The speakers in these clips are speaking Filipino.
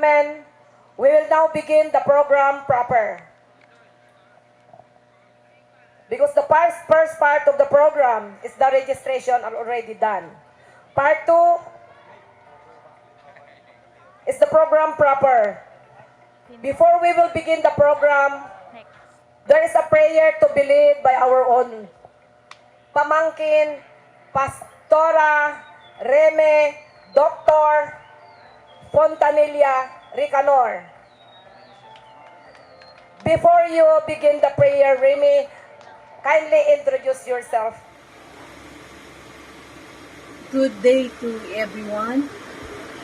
gentlemen, we will now begin the program proper. Because the first part of the program is the registration already done. Part 2 is the program proper. Before we will begin the program, there is a prayer to be led by our own pamangkin, Pastora Reme Dr. Fontanilla Ricanor. Before you begin the prayer, Remy, kindly introduce yourself. Good day to everyone.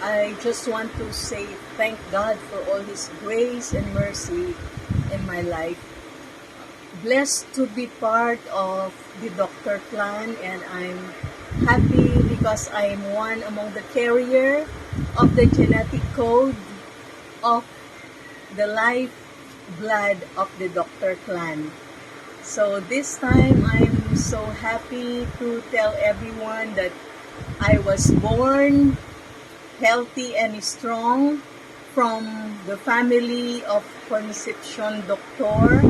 I just want to say thank God for all His grace and mercy in my life. Blessed to be part of the Doctor Clan, and I'm happy because I am one among the carrier of the genetic code of the life blood of the Doctor Clan. So this time I'm so happy to tell everyone that I was born healthy and strong from the family of Concepcion Doctor,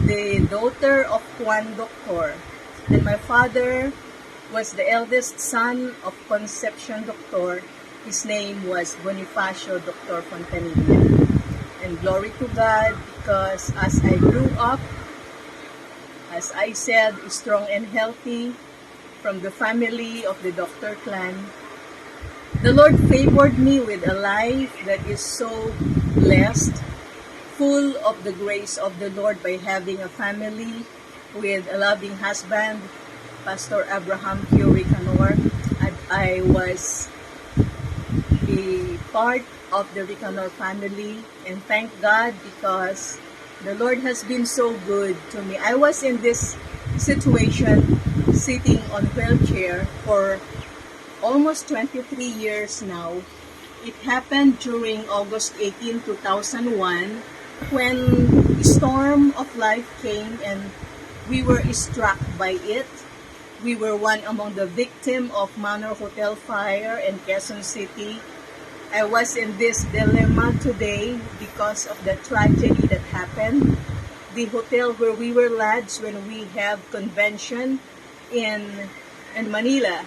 the daughter of Juan Doctor. And my father was the eldest son of Concepcion Doctor. His name was Bonifacio Dr. Fontanilla. And glory to God, because as I grew up, as I said, strong and healthy from the family of the Doctor Clan, the Lord favored me with a life that is so blessed, full of the grace of the Lord by having a family with a loving husband, Pastor Abraham Q. Ricanor. I was a part of the Ricanor family, and thank God because the Lord has been so good to me. I was in this situation sitting on wheelchair for almost 23 years now. It happened during August 18, 2001 when the storm of life came and we were struck by it. We were one among the victims of Manor Hotel fire in Quezon City. I was in this dilemma today because of the tragedy that happened. The hotel where we were lodged when we have convention in Manila,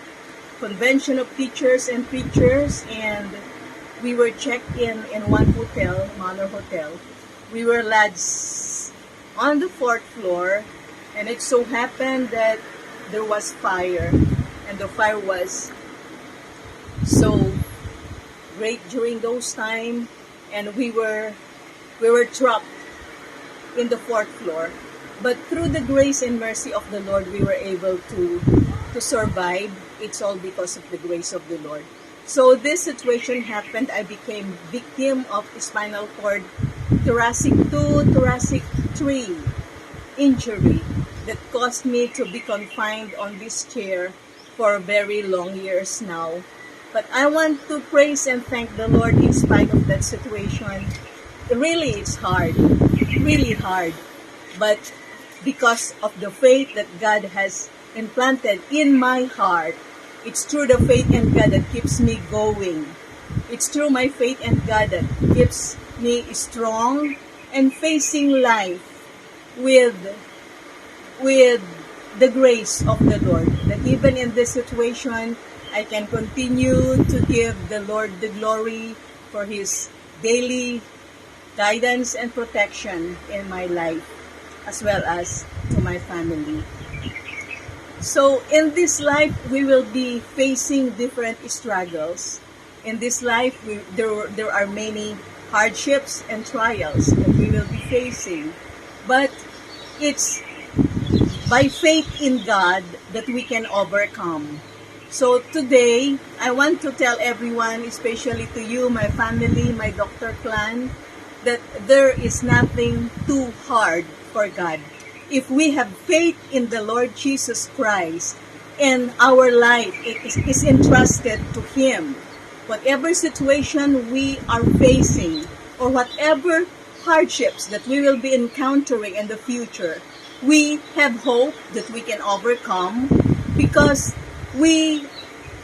convention of teachers and preachers, and we were checked in one hotel, Manor Hotel. We were lodged on the 4th floor, and it so happened that there was fire, and the fire was so great during those time, and we were trapped in the 4th floor. But through the grace and mercy of the Lord, we were able to survive. It's all because of the grace of the Lord. So this situation happened. I became victim of spinal cord thoracic 2, thoracic 3 injury that caused me to be confined on this chair for very long years now. But I want to praise and thank the Lord in spite of that situation. Really, it's hard. Really hard. But because of the faith that God has implanted in my heart, it's through the faith in God that keeps me going. It's through my faith in God that keeps me strong and facing life with the grace of the Lord. That even in this situation, I can continue to give the Lord the glory for His daily guidance and protection in my life, as well as to my family. So in this life, we will be facing different struggles. In this life, there are many hardships and trials that we will be facing. But it's by faith in God that we can overcome. So today, I want to tell everyone, especially to you, my family, my Doctor Clan, that there is nothing too hard for God. If we have faith in the Lord Jesus Christ and our life is entrusted to Him, whatever situation we are facing or whatever hardships that we will be encountering in the future, we have hope that we can overcome because we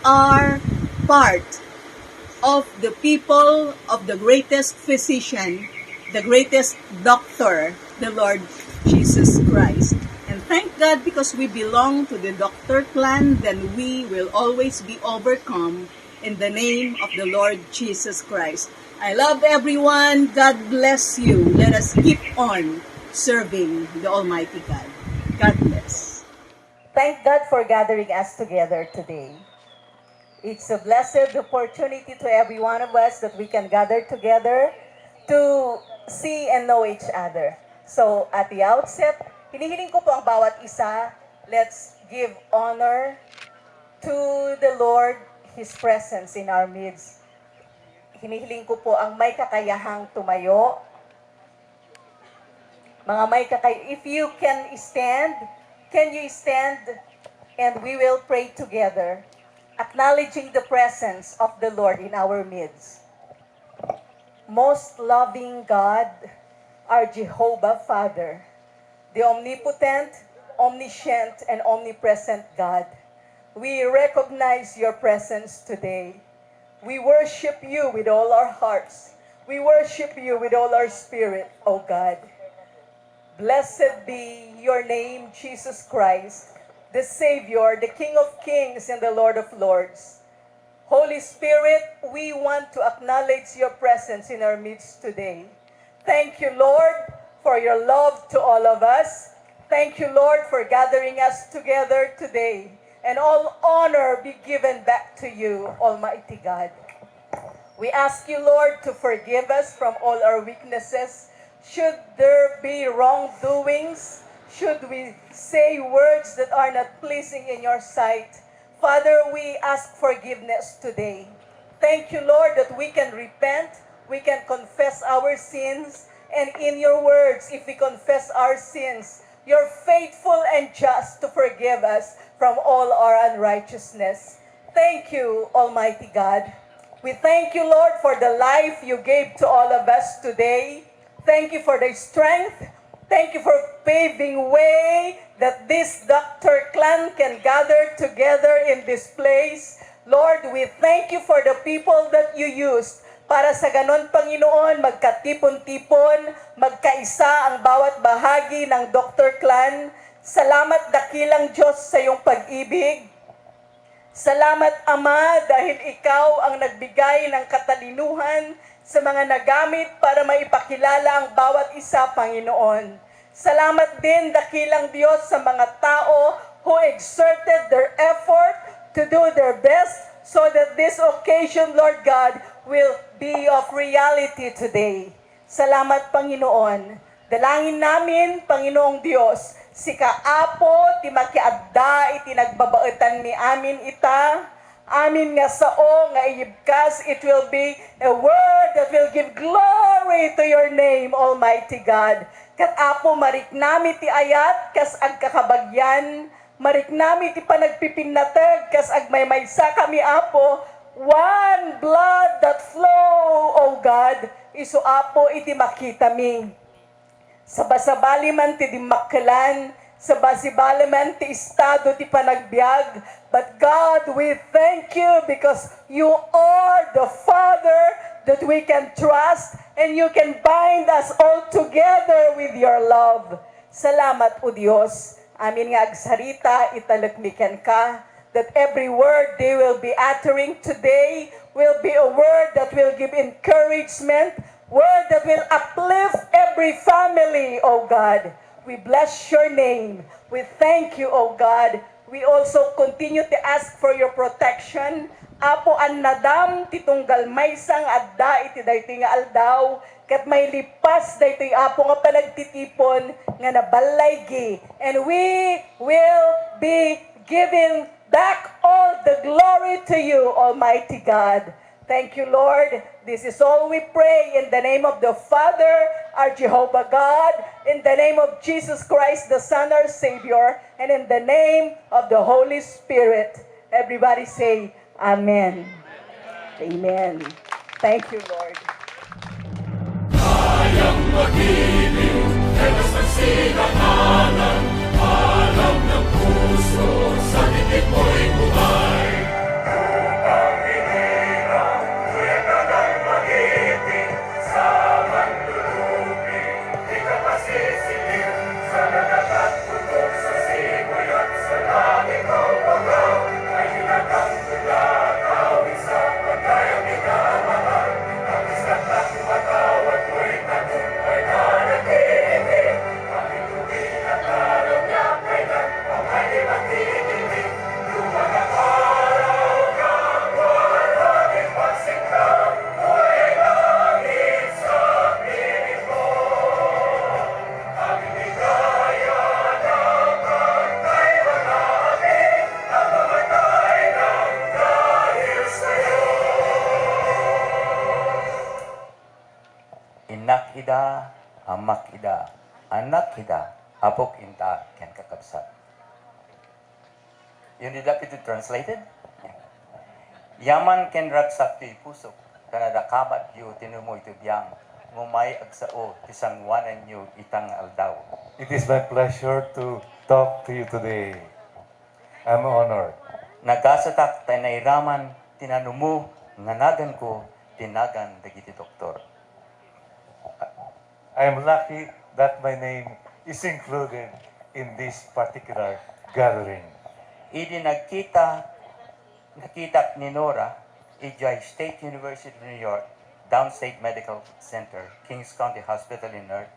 are part of the people of the greatest physician, the greatest doctor, the Lord Jesus Christ. And thank God, because we belong to the doctor clan, then we will always be overcome in the name of the Lord Jesus Christ. I love everyone. God bless you. Let us keep on serving the Almighty God. God bless. Thank God for gathering us together today. It's a blessed opportunity to every one of us that we can gather together to see and know each other. So at the outset, hinihiling ko po ang bawat isa, let's give honor to the Lord, His presence in our midst. Hinihiling ko po ang may kakayahang tumayo. Mga may if you can you stand? And we will pray together, acknowledging the presence of the Lord in our midst. Most loving God, our Jehovah Father, the omnipotent, omniscient, and omnipresent God, we recognize your presence today. We worship you with all our hearts. We worship you with all our spirit, O God. Blessed be your name, Jesus Christ, the Savior, the King of Kings and the Lord of Lords. Holy Spirit, we want to acknowledge your presence in our midst today. Thank you, Lord, for your love to all of us. Thank you, Lord, for gathering us together today. And all honor be given back to you, Almighty God. We ask you, Lord, to forgive us from all our weaknesses. Should there be wrongdoings, should we say words that are not pleasing in your sight, Father, we ask forgiveness today. Thank you, Lord, that we can repent, we can confess our sins, and in your words, if we confess our sins, you're faithful and just to forgive us from all our unrighteousness. Thank you, Almighty God. We thank you, Lord, for the life you gave to all of us today. Thank you for the strength. Thank you for paving way that this doctor clan can gather together in this place. Lord, we thank you for the people that you used para sa ganon, Panginoon, magkatipon-tipon, magkaisa ang bawat bahagi ng doctor clan. Salamat dakilang Diyos sa iyong pag-ibig. Salamat, Ama, dahil ikaw ang nagbigay ng katalinuhan sa mga nagamit para maipakilala ang bawat isa, Panginoon. Salamat din, dakilang Diyos, sa mga tao who exerted their effort to do their best so that this occasion, Lord God, will be of reality today. Salamat, Panginoon. Dalangin namin, Panginoong Diyos, si kaapo, ti makiadda, iti nagbabaetan ni amin ita, amin nga sao, nga iibkas, it will be a word that will give glory to your name, Almighty God. Kat apo, marik nami ti ayat, kas agkakabagyan, marik nami ti panagpipinatag, kas agmaymaysa kami apo, one blood that flow, O God, iso apo iti makita mi. Sa basabali man ti dimakkelan, sa basibali man ti estado ti panagbiag. But God, we thank you because you are the Father that we can trust and you can bind us all together with your love. Salamat, O Diyos. Amin nga agsarita, italagmikan ka, that every word they will be uttering today will be a word that will give encouragement, word that will uplift every family, O God. We bless your name. We thank you, O God. We also continue to ask for your protection. Apo an nadam titunggal maysang adda iti daytoy nga aldaw ket may lipas daytoy apo nga panagtitipon nga nabalaygi. And we will be giving back all the glory to you, Almighty God. Thank you, Lord. This is all we pray in the name of the Father, our Jehovah God, in the name of Jesus Christ, the Son, our Savior, and in the name of the Holy Spirit. Everybody say, Amen. Amen. Thank you, Lord. Kayang mag-ibig, ewas ng sinakalan, alam ng puso, sa titik mo'y buhay. Upang hinirang, ida, amak ida, anak ida, apok inta, ken kakabsat. Yun di dapat ito translated? Yaman ken ragsak ti pusok, kanada kabat yu tinumo ito biyang, ngumay agsao, tisangwanan yu itang aldaw. It is my pleasure to talk to you today. I'm honored. Nagasatak tanairaman, tinanumo, nganagan ko, tinagan dagiti doktor. I'm lucky that my name is included in this particular gathering. Idi nakita ni Nora, ijay State University of New York, Downstate Medical Center, Kings County Hospital in North,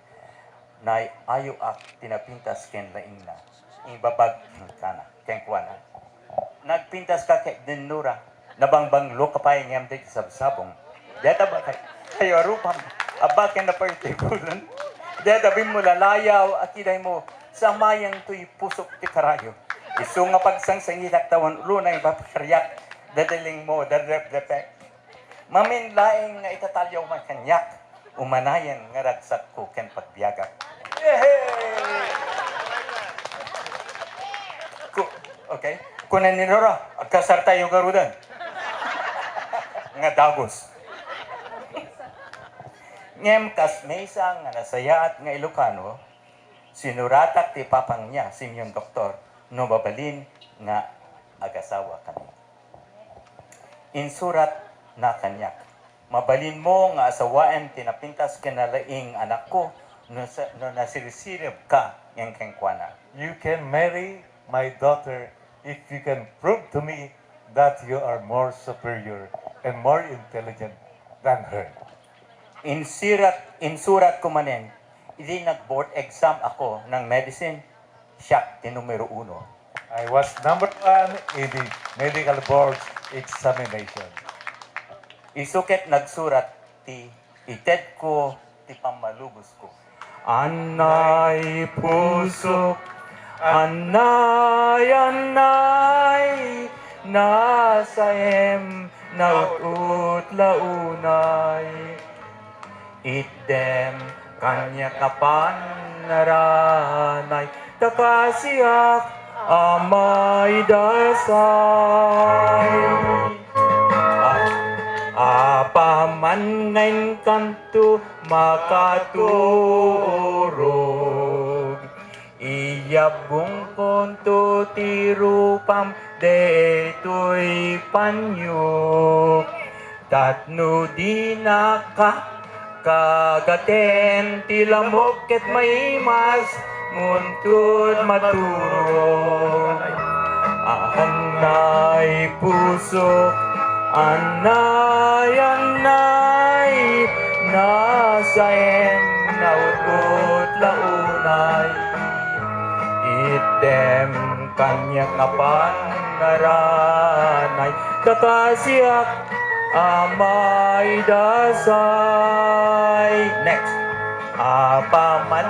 na ayo ak tinapintas ken laing na. Ibabag kana, ken kuana. Nagpintas ka kay din Nora, nabangbang lo kapay ngam di sabsabong. Deta ba kayo rupam, aba ken na partikulan. Deta bim mo lalayaw, akiday mo, samayang tuy pusok ti karayo. Isu nga pagsangsangilak tawan ulo na ipapakaryak, dadaling mo, dadrep-drepek. Mamin laing nga itatalyaw man kanyak, umanayan nga ragsak ko ken pagbiagak. Okay? Kunan ni Nora, agkasar tayo garudan. Nga dagos. Ngem kas mesa nga nasaya at nga Ilocano, sinuratak ti papang niya, simyon doktor, no babalin nga agasawa kami. Insurat na kanyak. Mabalin mo nga asawaan tinapintas kinalaing anak ko no nasirisirib ka ng kengkwana. You can marry my daughter if you can prove to me that you are more superior and more intelligent than her. Insurat ko manen, hindi nag-board exam ako ng medicine, siya tinumero 1. I was number 1 in the medical board's examination. Isuket nagsurat ti ited ko ti pamalubos ko. Anay pusok, anay, nasayem nautut launay. Idem kanya kapan naranay, takasiyak amay dasay. Apaman ngayon kanto makaturog, iyabong konto tirupam deto'y panyo. Tatno di naka kagaten tilamok ket may mas nguntod maturog. Anay puso, anay, nasaem nautot launay. Item kanya kapan naranay, kakasiyak amay dasay. Next. Apaman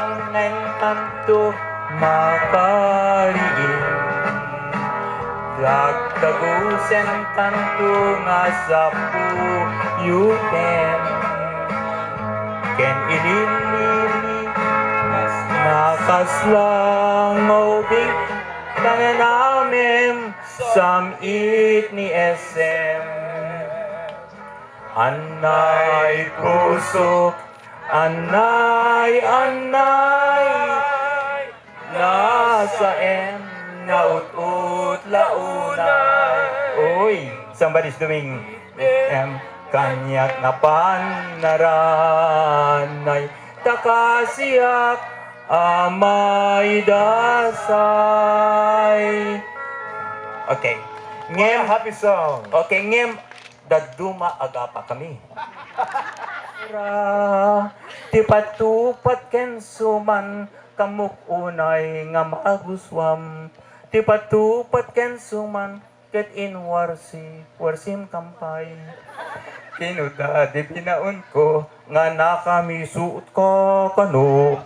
kanto makaliin, dagdagusen kanto nga sa puyuten. Ken ililili nakaslangaw di tanganamem samit ni SM. Anay pusok, anay, nasa naut-ut launay. Uy, somebody's doing kanyak na panaranay, takasiyak amay dasay. Okay. Ngem, Happy song. okay, ngem, daduma agapa kami. Ti patupat ken suman kamuk unay nga maguswam. Ti patupat ken suman ket in warsim kampay. Kinuda di binaon ko nga nakamisuot ko kano.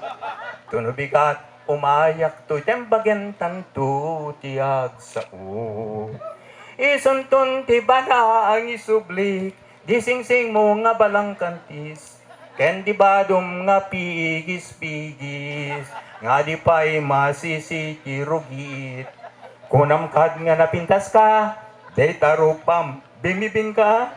Tunubigat umayak to tembagen tanto tiag sao. Isuntun ti bana ang isublik, di singsing mo nga balang kantis. Ken di badum nga pigis-pigis, nga di pa'y masisiki-rugit. Kunam kad nga napintas ka, day tarupam, bimibing ka.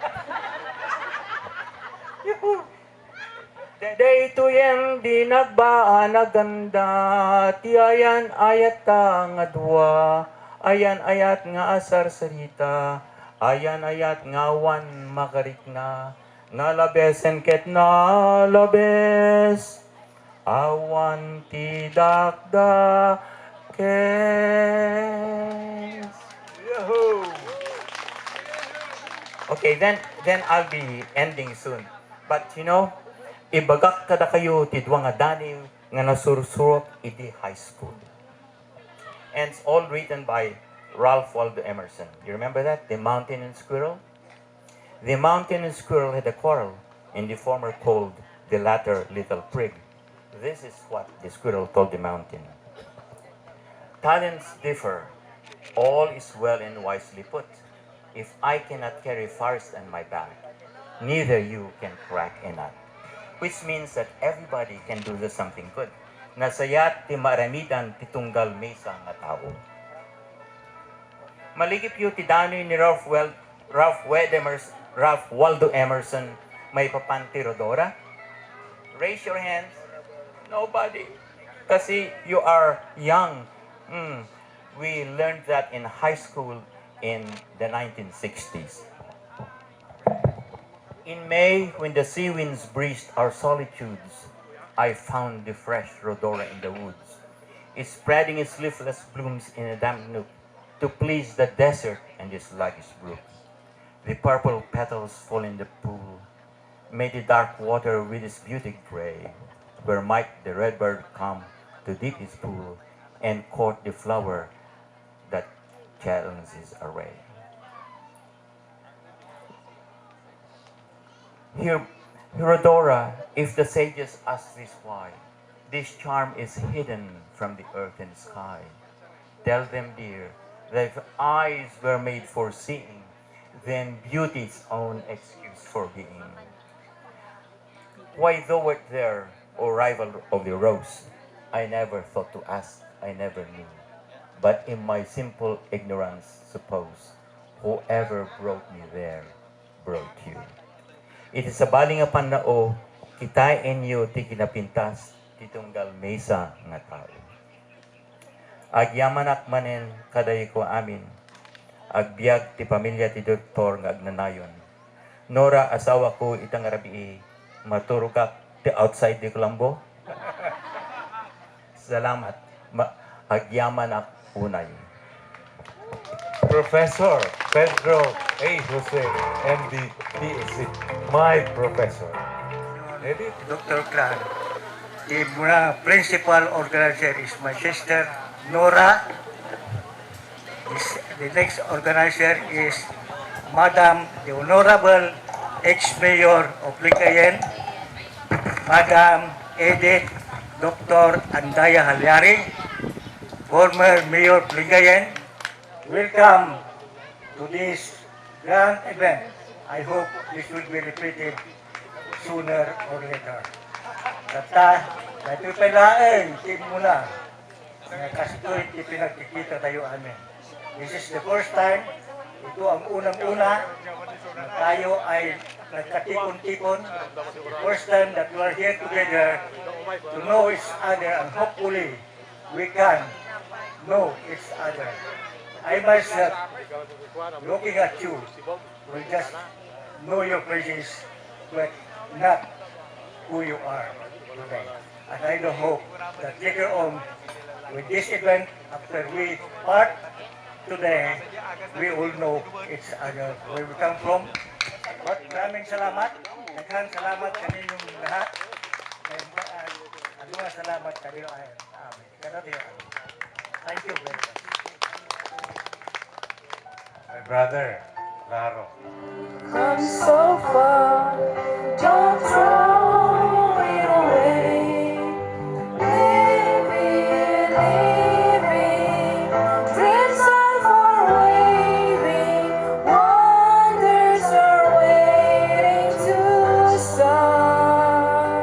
Day tuyeng di nagbaan na ganda, ti ayan ayat ka nga dua, ayan ayat nga asar sarita, ayan ayat nga wan makarik na labesen ket na labes, awan ti dakda kes. Okay, then I'll be ending soon. But you know, ibagak kada kayo ti duwa nga daniw nga nasursurot iti high school. And it's all written by Ralph Waldo Emerson. You remember that? The Mountain and Squirrel? The mountain and squirrel had a quarrel, and the former called the latter little prig. This is what the squirrel told the mountain. Talents differ. All is well and wisely put. If I cannot carry forest on my back, neither you can crack a nut. Which means that everybody can do the something good. Nasayat ti maramidan ti tunggal mesa nga tao. Maligip yu ti danoy ni Ralph Waldo Emerson may papanti Rodora? Raise your hands. Nobody. Kasi you are young. We learned that in high school in the 1960s. In May, when the sea winds breezed our solitudes, I found the fresh rhodora in the woods, spreading its leafless blooms in a damp nook to please the desert and the sluggish brook. The purple petals fall in the pool, made the dark water with its beauty gray, where might the redbird come to dip his pool and court the flower that challenges array. Here, Rhodora, if the sages ask this why, this charm is hidden from the earth and sky. Tell them, dear, that if eyes were made for seeing, then beauty's own excuse for being. Why thou art there, O rival of the rose, I never thought to ask, I never knew. But in my simple ignorance suppose, whoever brought me there, brought you. It is a baling nga panao, kita inyo ti kinapintas, ti tunggal mesa nga tao. Agyaman akmanen kaday ko amin, agbiag ti pamilya ti doktor nga agnanayon. Nora asawa ko itang rabii, maturugak ti outside di Colombo. Salamat, agyaman ak unay. Professor Pedro A. Jose, MD, PhD, my professor. Edit. Dr. Clark. The principal organizer is my sister, Nora. The next organizer is Madam, the Honorable ex-mayor of Lingayen, Madam Edith Dr. Andaya Halyari, former mayor of Lingayen. Welcome to this grand event. I hope this will be repeated sooner or later. Dati palain, team muna. Kasitoy, pinagkikita tayo amin. This is the first time, ito ang unang-una na tayo ay nagkatipon-tipon. The first time that we are here together to know each other and hopefully we can know each other. I myself, looking at you, will just know your faces, but not who you are today. And I do hope that later on, with this event, after we part today, we all know each other, where we come from. But maraming salamat. Daghang salamat kaninyong lahat. Mga salamat kanino ay amin. Thank you very much. My brother, Laro. Come so far, don't throw it away. Living, dreams are for waving, wonders are waiting to start.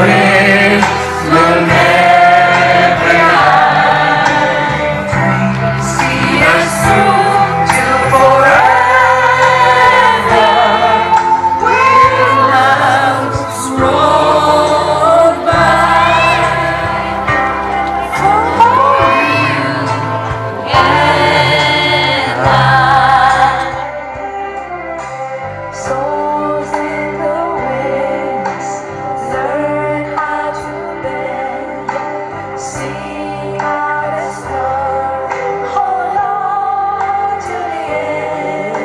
praise will never die. See us through to forever. We'll love roll by. For you and I. Souls in the wings, learn how to bend. See how to start, hold on to the end.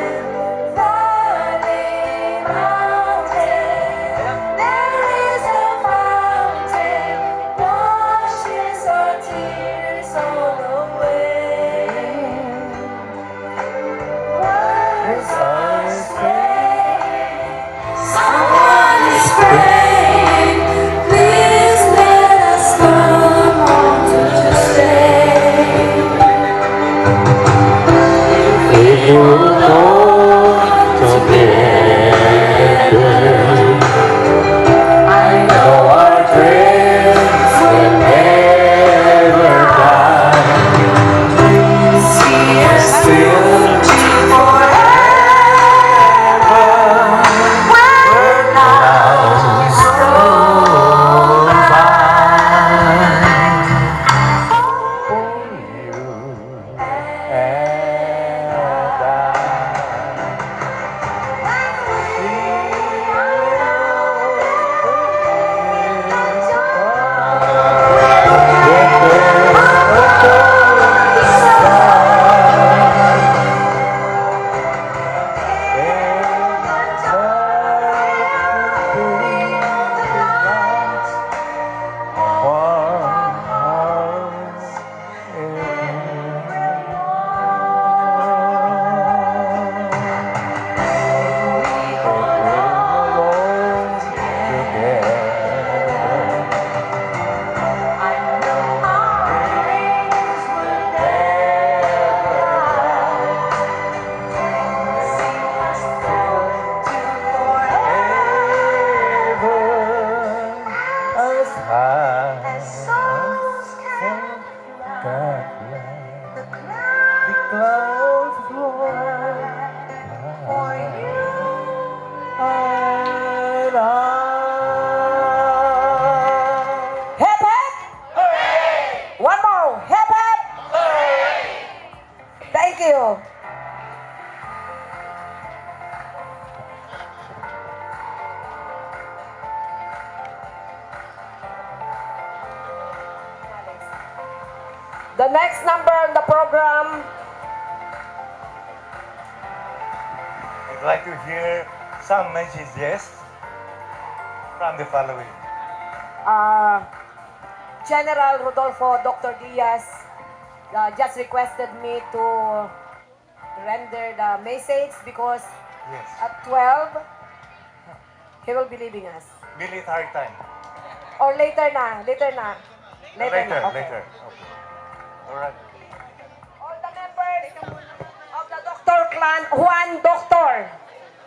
Valley mountain, there is a fountain, washes our tears all away. Words are strength. Someone is praying. Please let us come home to stay. We will go together. I know our dreams will never die. See us through to forever. We're now roll by. Hip hip! One more! Hip hip! Thank you. The next number on the program, I'd like to hear some messages from the following. General Rodolfo Dr. Diaz just requested me to render the message because Yes. at 12, he will be leaving us. Military time. Or later na. Later na. Okay. Later. Okay. All right. All the members of the Doctor Clan, Juan Doctor,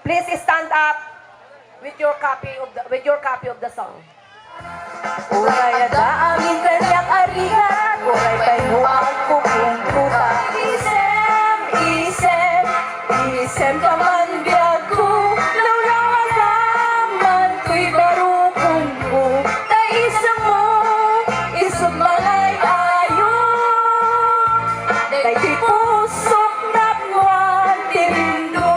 please stand up with your copy of the song. Uray ada amin kanyak arigat, uray tayo ang pupunta. Isem paman biag ko, lawlawan naman ko'y barukong ko. Ta isang malay ayo, dahil pusok na buwan tindo.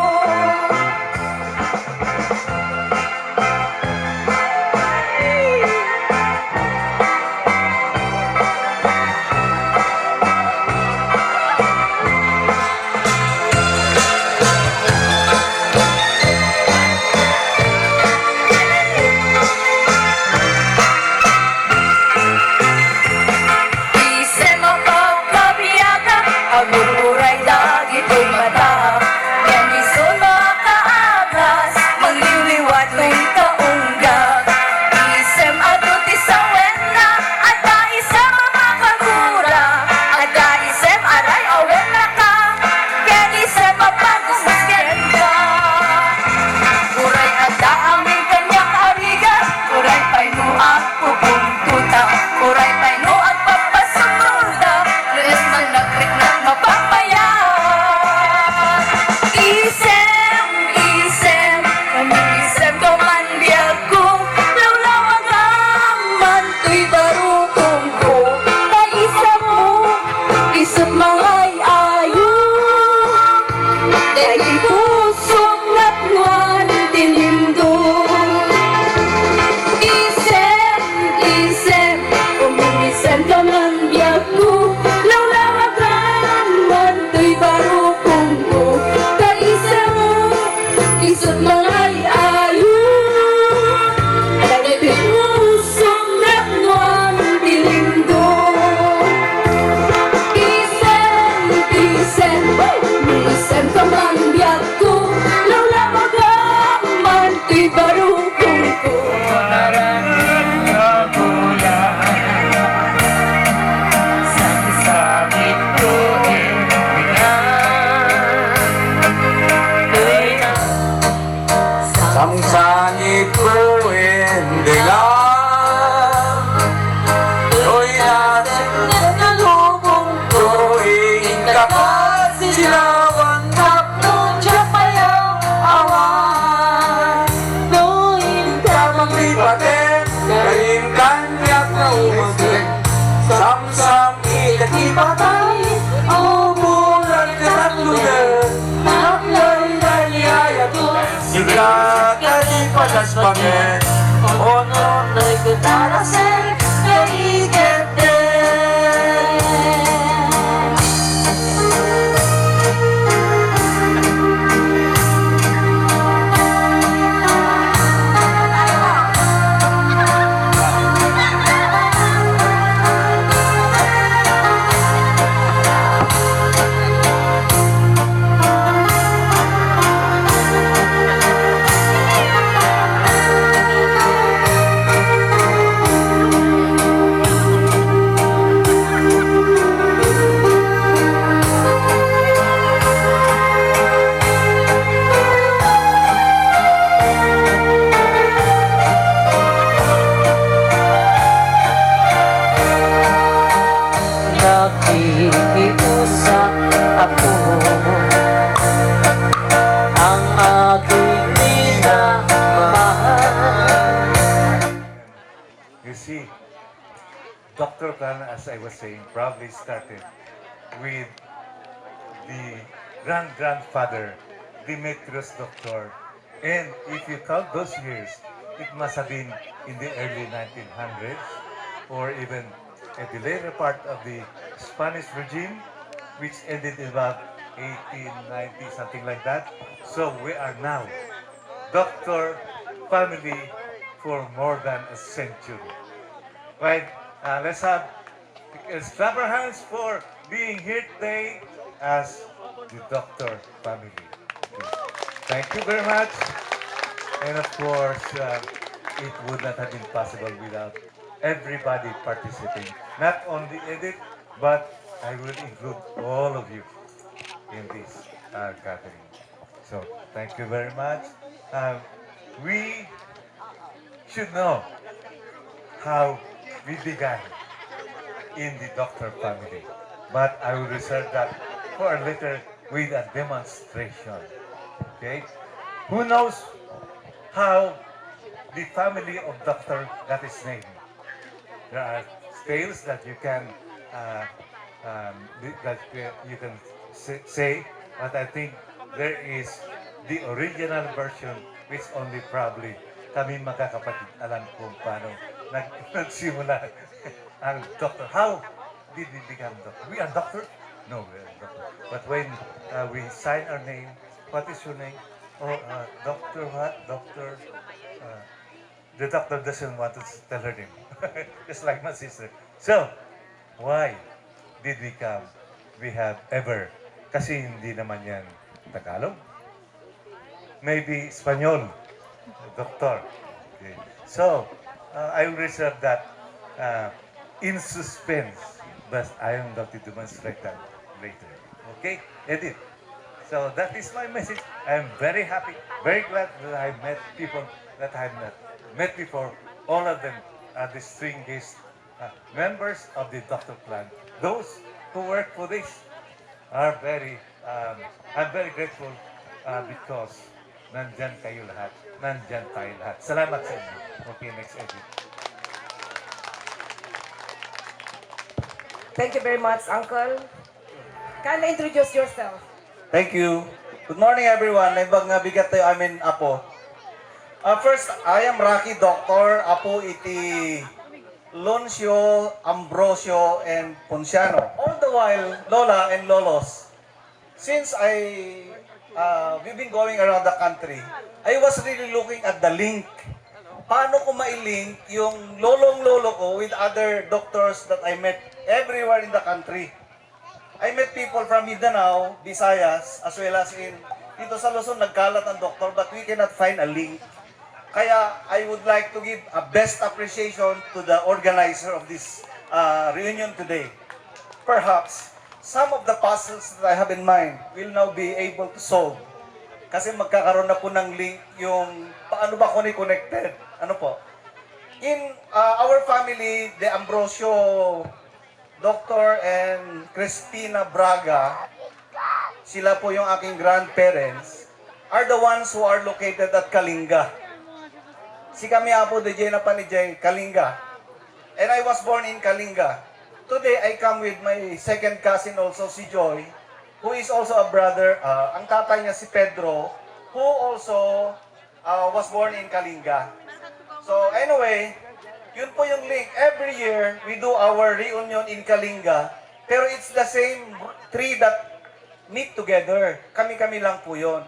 spaghetti. Oh no, no, you gotta say, hey, get there. Nakikiusap ako, ang aking minamahal. You see, Dr. Plan, as I was saying, probably started with the grandfather, Demetrius Doctor. And if you count those years, it must have been in the early 1900s or even at the later part of the Spanish regime, which ended in about 1890, something like that. So we are now doctor family for more than a century. Right? Let's clap our hands for being here today as the doctor family. Thank you very much. And of course, it would not have been possible without everybody participating. Not only Edith, but I will include all of you in this gathering. So, thank you very much. We should know how we began in the doctor family. But I will reserve that for later with a demonstration. Okay? Who knows how the family of doctor got its name? There are tales that you can say, but I think there is the original version which only probably kami magkakapatid alam kung paano nagsimula ang doctor. How did we become doctor? We are doctor? No, we are doctor. But when we sign our name, what is your name? Oh, doctor what? Doctor. The doctor doesn't want to tell her name. Just like my sister. So, why did we come? We have ever. Kasi hindi naman yan Tagalog. Maybe Espanyol. Doctor. Okay. So, I will reserve that in suspense. But I am going to demonstrate that later. Okay? Edith. So, that is my message. I am very happy, very glad that I met people that I have met before. All of them are distinguished members of the Doctor Plan. Those who work for this are I'm very grateful because nandyan kayo lahat. Nandyan tayo lahat. Salamat sa inyo. Okay, next edit. Thank you very much, Uncle. Can you introduce yourself? Thank you. Good morning, everyone. Naibag nga bigat tayo amin, Apo. First, I am Rocky Doctor. Apo iti Loncio, Ambrosio, and Ponciano. All the while, Lola and Lolos, since we've been going around the country, I was really looking at the link. Paano ko mailink yung lolong-lolo ko with other doctors that I met everywhere in the country. I met people from Mindanao, Visayas, as well as dito sa Luzon, nagkalat ang doktor, but we cannot find a link. Kaya I would like to give a best appreciation to the organizer of this reunion today. Perhaps some of the puzzles that I have in mind will now be able to solve. Kasi magkakaroon na po ng link yung paano ba connected. Ano po? In our family, the Ambrosio Doctor and Crispina Braga, sila po yung aking grandparents, are the ones who are located at Kalinga. Si kami po, DJ na pa ni Jay, Kalinga. And I was born in Kalinga. Today, I come with my second cousin also, si Joy, who is also a brother. Ang tatay niya si Pedro, who also was born in Kalinga. So anyway, yun po yung link. Every year, we do our reunion in Kalinga. Pero it's the same three that meet together. Kami-kami lang po yun.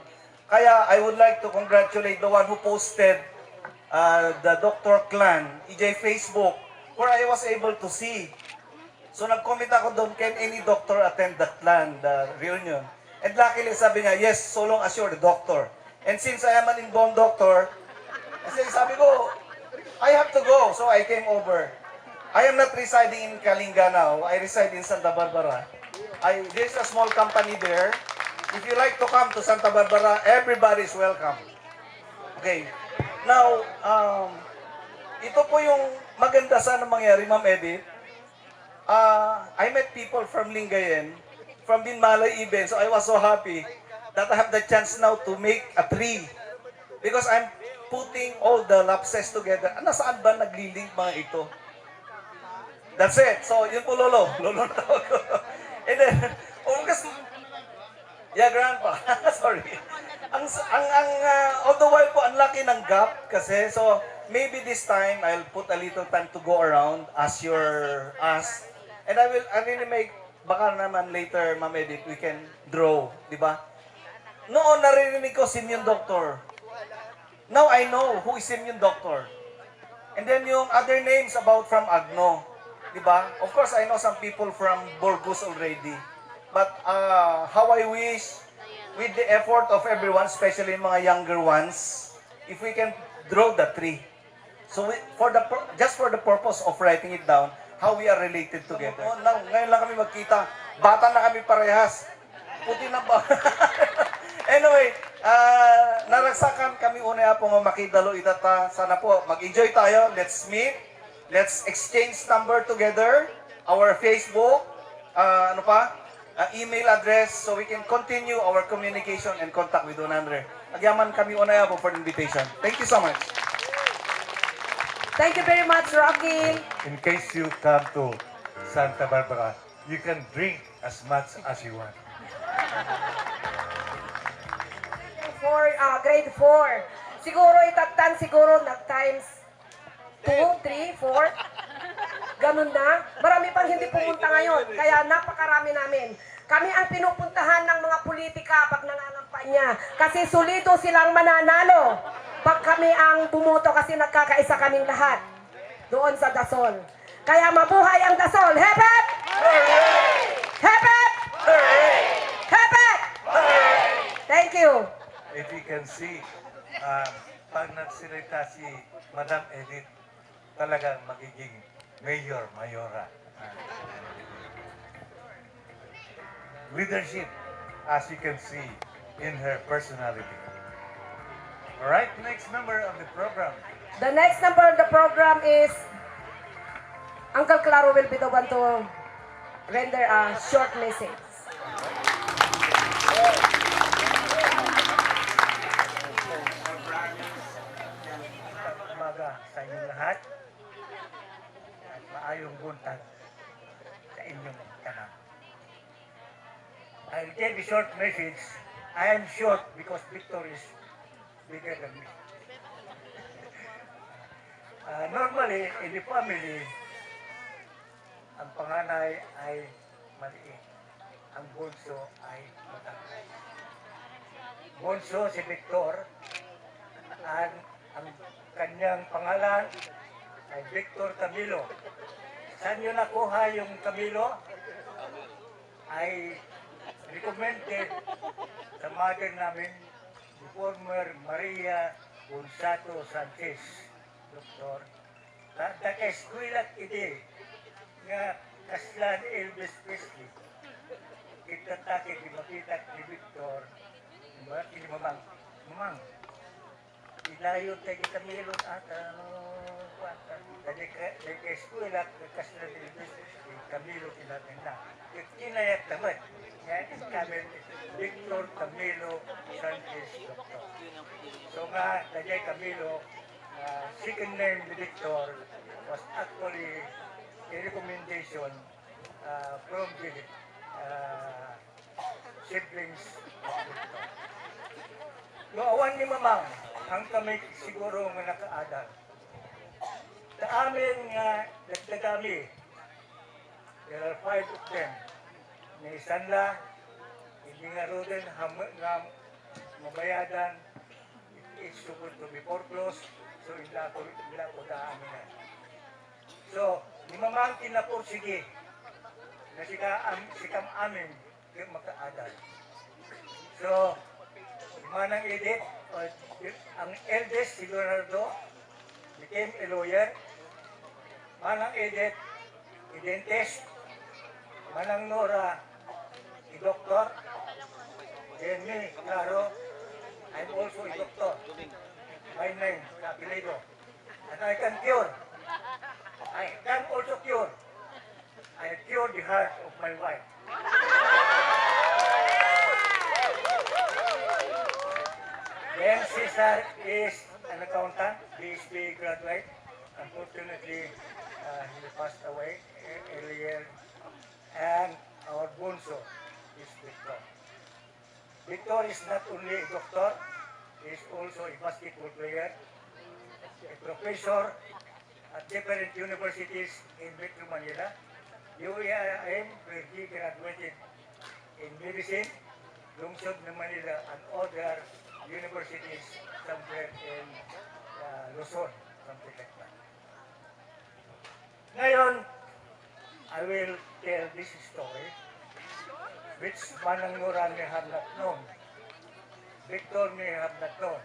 Kaya I would like to congratulate the one who posted the Dr. Clan, EJ Facebook, where I was able to see. So nag-comment ako doon, can any doctor attend the clan, the reunion? And luckily sabi niya, yes, so long as you're the doctor. And since I am an inbound doctor, kasi sabi ko, I have to go. So I came over. I am not residing in Kalinga now. I reside in Santa Barbara. There's a small company there. If you like to come to Santa Barbara, everybody is welcome. Okay. Now, ito po yung maganda sana mangyari, Ma'am Edith. I met people from Lingayen, from Binmalay even, so I was so happy that I have the chance now to make a tree. Because I'm putting all the lapses together. Nasaan ba naglilink mga ito? That's it. So, yun po, Lolo. Lolo na tawag ko. And then, yeah, Grandpa. Sorry. All the while po, ang laki ng gap kasi. So, maybe this time, I'll put a little time to go around as you're asked. And I really make, baka naman later, Ma'am Edith, we can draw. Di ba? Noon, naririnig ko, Simeon Doctor. Now, I know who is Simeon Doctor. And then yung other names about from Agno. Diba? Of course, I know some people from Burgos already. But how I wish, with the effort of everyone, especially mga younger ones, if we can draw the tree. So, just for the purpose of writing it down, how we are related together. Now, ngayon lang kami magkita. Bata na kami parehas. Puti na ba? Anyway, naragsakan kami una po makidalo itata. Sana po, mag-enjoy tayo. Let's meet. Let's exchange number together, our Facebook, email address, so we can continue our communication and contact with one another. Agyaman kami unaya po for the invitation. Thank you so much. Thank you very much, Rocky. In case you come to Santa Barbara, you can drink as much as you want. For grade 4. Siguro itatan, siguro nag-times 2, 3, 4. Ganun na. Marami pang hindi pumunta ngayon. Kaya napakarami namin. Kami ang pinupuntahan ng mga politika pag nangangampanya. Kasi solido silang mananalo. Pag kami ang bumoto kasi nagkakaisa kaming lahat. Doon sa Dasol. Kaya mabuhay ang Dasol. Hep hep! Hep hep! Hep hep! Thank you. If you can see, pag nagsalita si Madam Edith, talagang magiging mayor, mayora. Leadership, as you can see in her personality. Alright, next number of the program. The next number of the program is Uncle Claro will be the one to render a short message. Umaga sa inyong lahat. At maayong buntag sa inyong tanan. I'll give a short message. I am short because Victor is bigger than me. Normally, in the family, ang panganay ay maliit. Ang bunso ay matangkay. Bunso si Victor, ang kanyang pangalan ay Victor Camilo. Saan nyo nakuha yung Camilo? Ay recommended sa mother namin, the former Maria Gonzato Sanchez, Doktor. Naka-eskwela ide nga kaslan Elvis Presley. Kita takit di makita ni Victor. Bakit ni Mamang? Mamang, ilayo tayo kita milon ata kuwanta. Dahil ka-eskwela kaslan Elvis Presley, Camilo tinatin na. Kinayat naman. Yan kami, Victor Camilo Sanchez, Doktor. So nga, dahil Camilo, second name ni Victor was actually a recommendation from the siblings of Victor. Noawan ni Mamang, ang kami siguro nga nakaadal. Sa amin nga nagdagami, there are 5 of them. Ni Sanla, hindi nga ro din nga mabayadan, it's supposed to be foreclosed, so ila ko daamin na. So, ni mamangkin na po sige, na sikam amin, yung makaadal. So, si Manang Edith, ang eldest, si Leonardo, became a lawyer. Manang Edith, a dentist. Manang Nora, a doctor. Then me, Claro, I'm also a doctor. My name, Capilado. And I can cure. I can also cure. I cure the heart of my wife. Then Cesar is an accountant, BSB graduate. Unfortunately, he passed away earlier. And our Bunso is Victor. Victor is not only a doctor, he is also a basketball player, a professor at different universities in Metro Manila, UAM, where he graduated in medicine, Lungsod ng Manila, and other universities somewhere in Luzon, something like that. Ngayon, I will tell this story, which Manang Nora may have not known, Victor may have not known,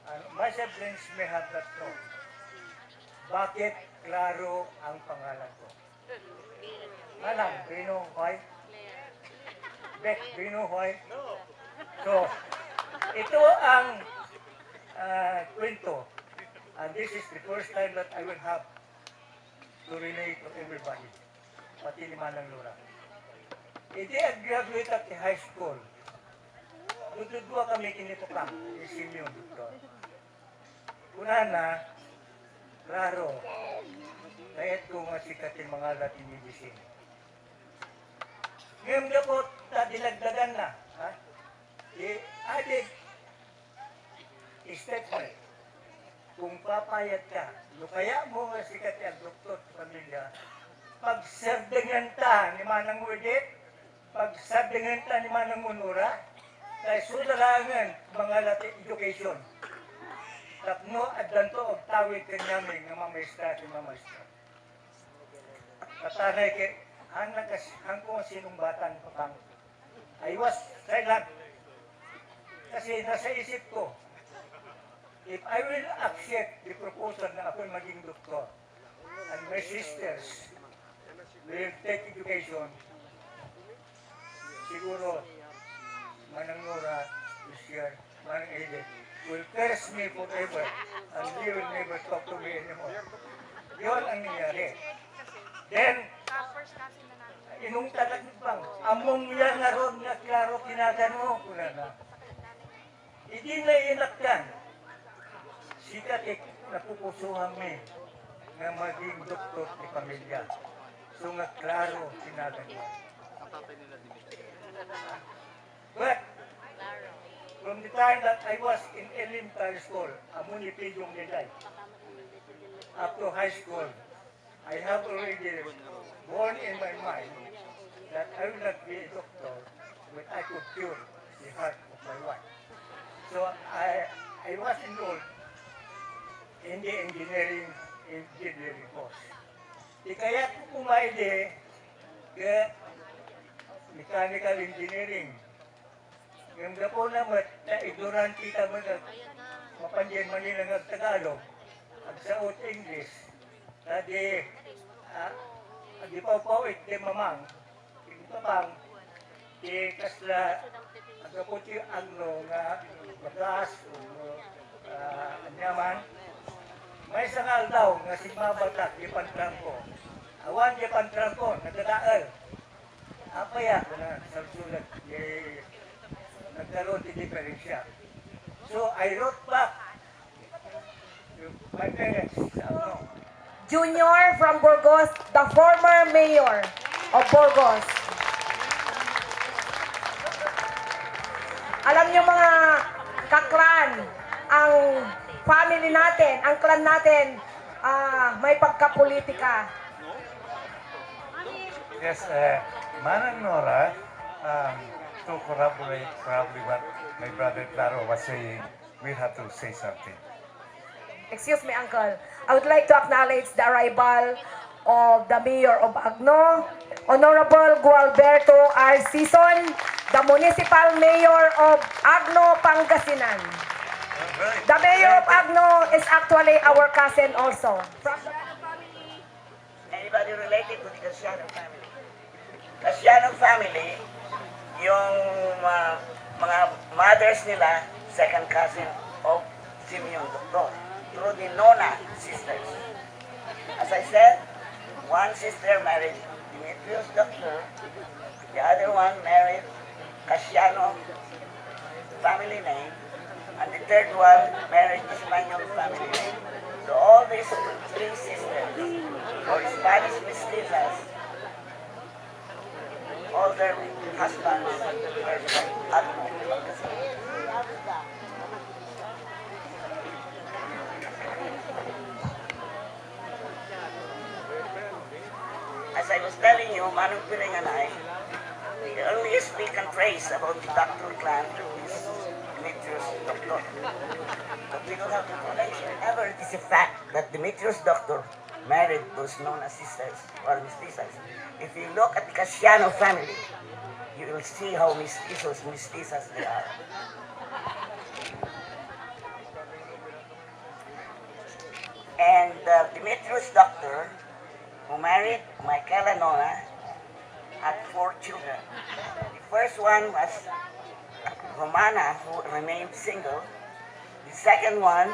and my siblings may have not known. Bakit Claro ang pangalan ko? Manang, do you know why? Beck, do you know why? So, ito ang kwento. And this is the first time that I will have to relate to everybody. Pati ni Manang Nora. Hindi I graduate at the high school. Dududwa kami kinipukang, ni Simeon Victor. Una na, Claro, kahit kung sikat yung mga Latin medicine. Ngayon na po, dilagdagan na. Ha? I-added statement. Kung papayat ka, kaya mo nga sikat yung doktor sa pamilya, pagsardangan ta ni Manang Wedit, pagsardangan ta ni Manang Munura, kaya sudalangan mga Latin education. Tapno at danto og tawid kanyami nga mamaestra at mamaestra. Katanay kay hang ko sinong bata ni Papang. I was silent. Kasi nasa isip ko, if I will accept the proposal na ako'y maging doktor, and my sisters will take education, siguro Manang Nora this year, Manang Edith, will curse me forever and he will never talk to me anymore. Yun ang nangyari. Then, inong talagbang, among yan na ron nga Claro kinagano ko na. Hindi na inakyan. Sikat napupusuhan me nga maging doktor ni pamilya. So nga Claro kinagano. But, from the time that I was in elementary school, Amunipidong Niday, up to high school, I have already born in my mind that I will not be a doctor, but I could cure the heart of my wife. So I was enrolled in the engineering course. Di kaya ko kumaide ke mechanical engineering. Yung dapo naman, na ignorant kita mo na mapandiyan Manila ng Tagalog, at sa English, na di pa-pawit, di mamang, di papang, di kasla, ang kaputi agno nga magas, anyaman, may sangal daw nga si Mabatak, di pantrangko. Awan di pantrangko, nagdadaal. Apa ya, sa sulat, nagkaroon di diferensya. So, I wrote back to my parents. Junior from Burgos, the former mayor of Burgos. Alam niyo mga kaklan, ang family natin, ang clan natin, may pagkapolitika. Yes, Manang Nora, to corroborate probably what my brother Claro was saying, we have to say something. Excuse me, Uncle. I would like to acknowledge the arrival of the Mayor of Agno, Honorable Gualberto R. Sison, the Municipal Mayor of Agno, Pangasinan. The Mayor of Agno is actually our cousin also. Anybody related to the Casiano family? Casiano family, yung mga mothers nila, second cousin of Simeon Doctor, through the Nona sisters. As I said, one sister married Demetrius Doctor, the other one married Casiano family name, and the third one married Espanyol family name. So all these three sisters, or Spanish mestizas, all their husbands were from Agno, Pangasinan. As I was telling you, Manong Piring and I, the earliest we can trace about the Doctor clan is Demetrius Doctor. But we don't have information. However, it is a fact that Demetrius Doctor married those known as sisters or mestizas. If you look at the Casiano family, you will see how mestizas they are. And Demetrius Doctor, who married Michaela Nona, had 4 children. The first one was Romana, who remained single. The second one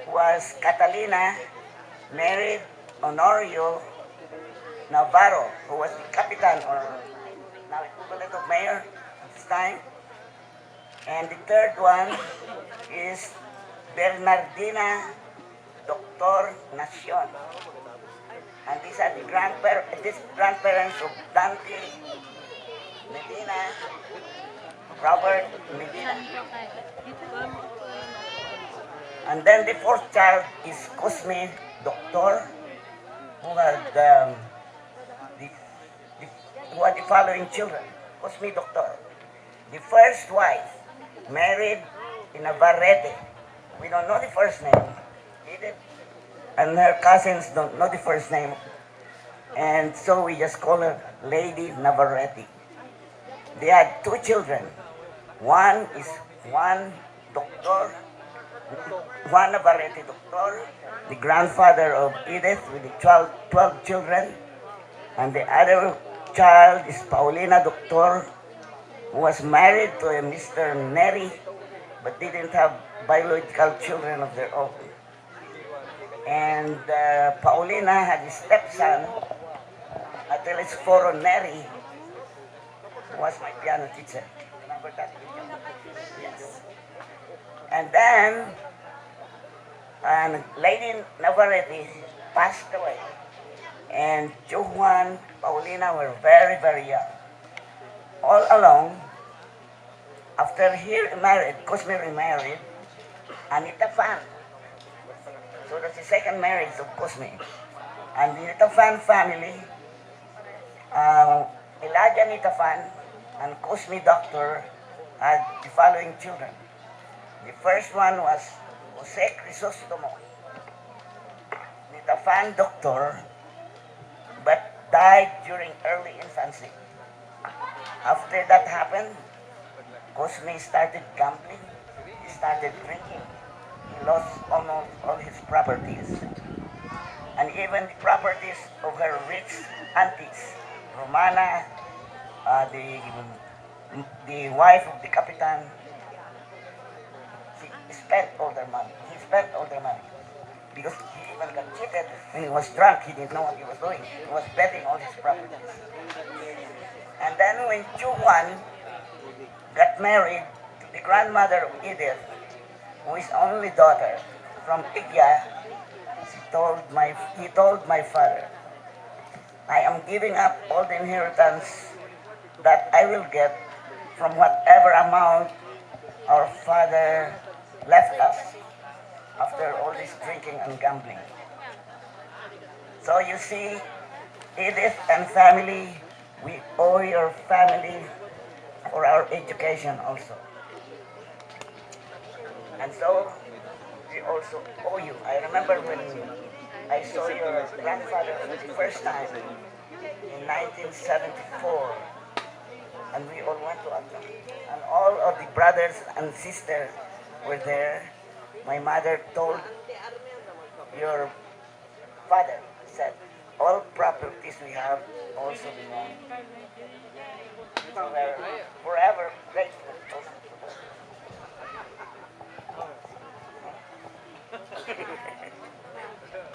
was Catalina, married Honorio Navarro, who was the capitan or now equivalent of mayor at this time. And the third one is Bernardina Doctor Nacion. And these are the grandparents of Dante Medina, Robert Medina. And then the fourth child is Cosme Doctor, who had who had the following children. Cosme Doctor. The first wife married in Navarrete. We don't know the first name. Edith and her cousins don't know the first name. And so we just call her Lady Navarrete. They had 2 children. One is Juan Doctor, Juan Navarrete Doctor, the grandfather of Edith with the 12 children. And the other child is Paulina Doctor, who was married to a Mr. Neri, but didn't have biological children of their own. And Paulina had a stepson, Atelesforo Neri, who was my piano teacher. Remember that? Yes. And then, Lady Navarrete passed away. And Juan, Paulina were very, very young. All along, after he remarried, Cosme remarried, Anita Fan. So that's the second marriage of Cosme. And the Anita Fan family, Elijah Anita Fan and Cosme Doctor had the following children. The first one was Jose Crisostomo, Anita Fan Doctor, but died during early infancy. After that happened, Cosme started gambling, he started drinking. He lost almost all his properties. And even the properties of her rich aunties, Romana, the wife of the Capitan, she spent all their money. He spent all their money. Because he even got cheated when he was drunk. He didn't know what he was doing. He was betting all his properties. And then when Juan got married to the grandmother of Edith, who is only daughter from Igya, he told my father, I am giving up all the inheritance that I will get from whatever amount our father left us after all this drinking and gambling. So you see, Edith and family, we owe your family for our education also. And so we also owe you. I remember when I saw your grandfather for the first time in 1974, and we all went to Aklan. And all of the brothers and sisters were there. My mother told your father, said, all properties we have also belong. So we're forever grateful.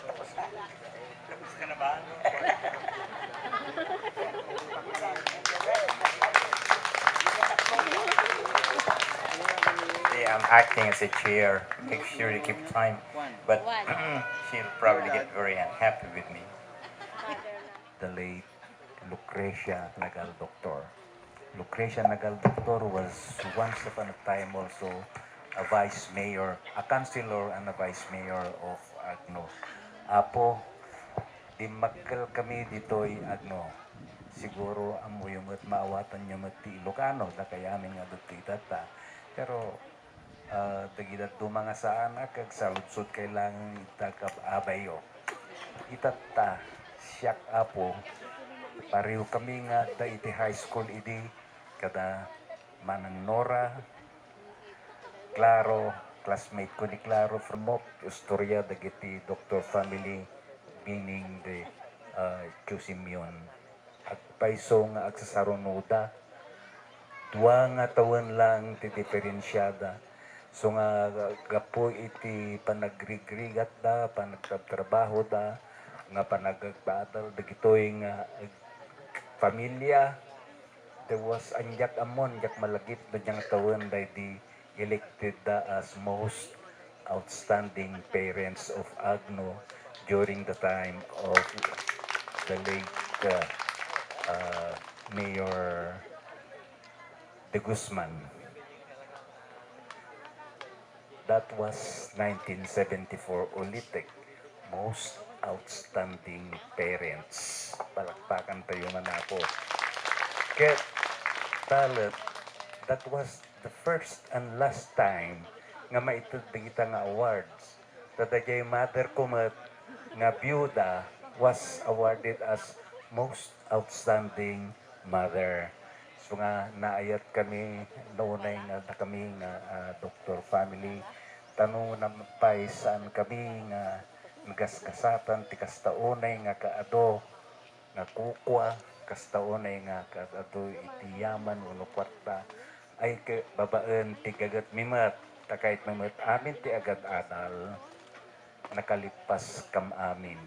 Tapos na. Tapos ka na ba? Yeah, I'm acting as a chair. Make sure to keep time. But she'll probably get very unhappy with me. The late Lucrecia Nagal Doctor. Lucrecia Nagal Doctor was once upon a time also a vice mayor, a councilor and a vice mayor of Agno. Apo, di magkal kami dito'y Agno. Siguro amo yung maawatan nyo mati Ilocano, da kaya amin nga dito itata. Pero dagidat dumanga saan akag sa lutsod kailangan itagap abayo. Itata, siyak apo, pariw kami nga da iti high school idi, kada Manang Nora, Claro, classmate ko ni Claro from Mok, Historia, dagiti Dr. Family, meaning the Cusimyon. At paiso nga agsasarunuda, dua nga taon lang ti diferensyada. So nga gapo iti panagrigrigat da, panagtrabaho da, nga panagagbatal, dagitoy nga pamilya. There was anyak amon, yak malagip na niyang taon da di elected as most outstanding parents of Agno during the time of the late Mayor De Guzman. That was 1974 ulitek, most outstanding parents. Palakpakan tayo man ako. Kaya talat, that was the first and last time nga maitid kita nga awards. Tadagay mother ko nga byuda was awarded as most outstanding mother. So nga naayat kami noonay nga kami nga doctor family. Tanong na pay saan kami nga nagasgasatan ti kastaunay nga kaado nga kukwa kastaunay nga kaado iti yaman uno kwarta ay ke babaan ti gagat mimat takait mimat amin ti agad adal nakalipas kam amin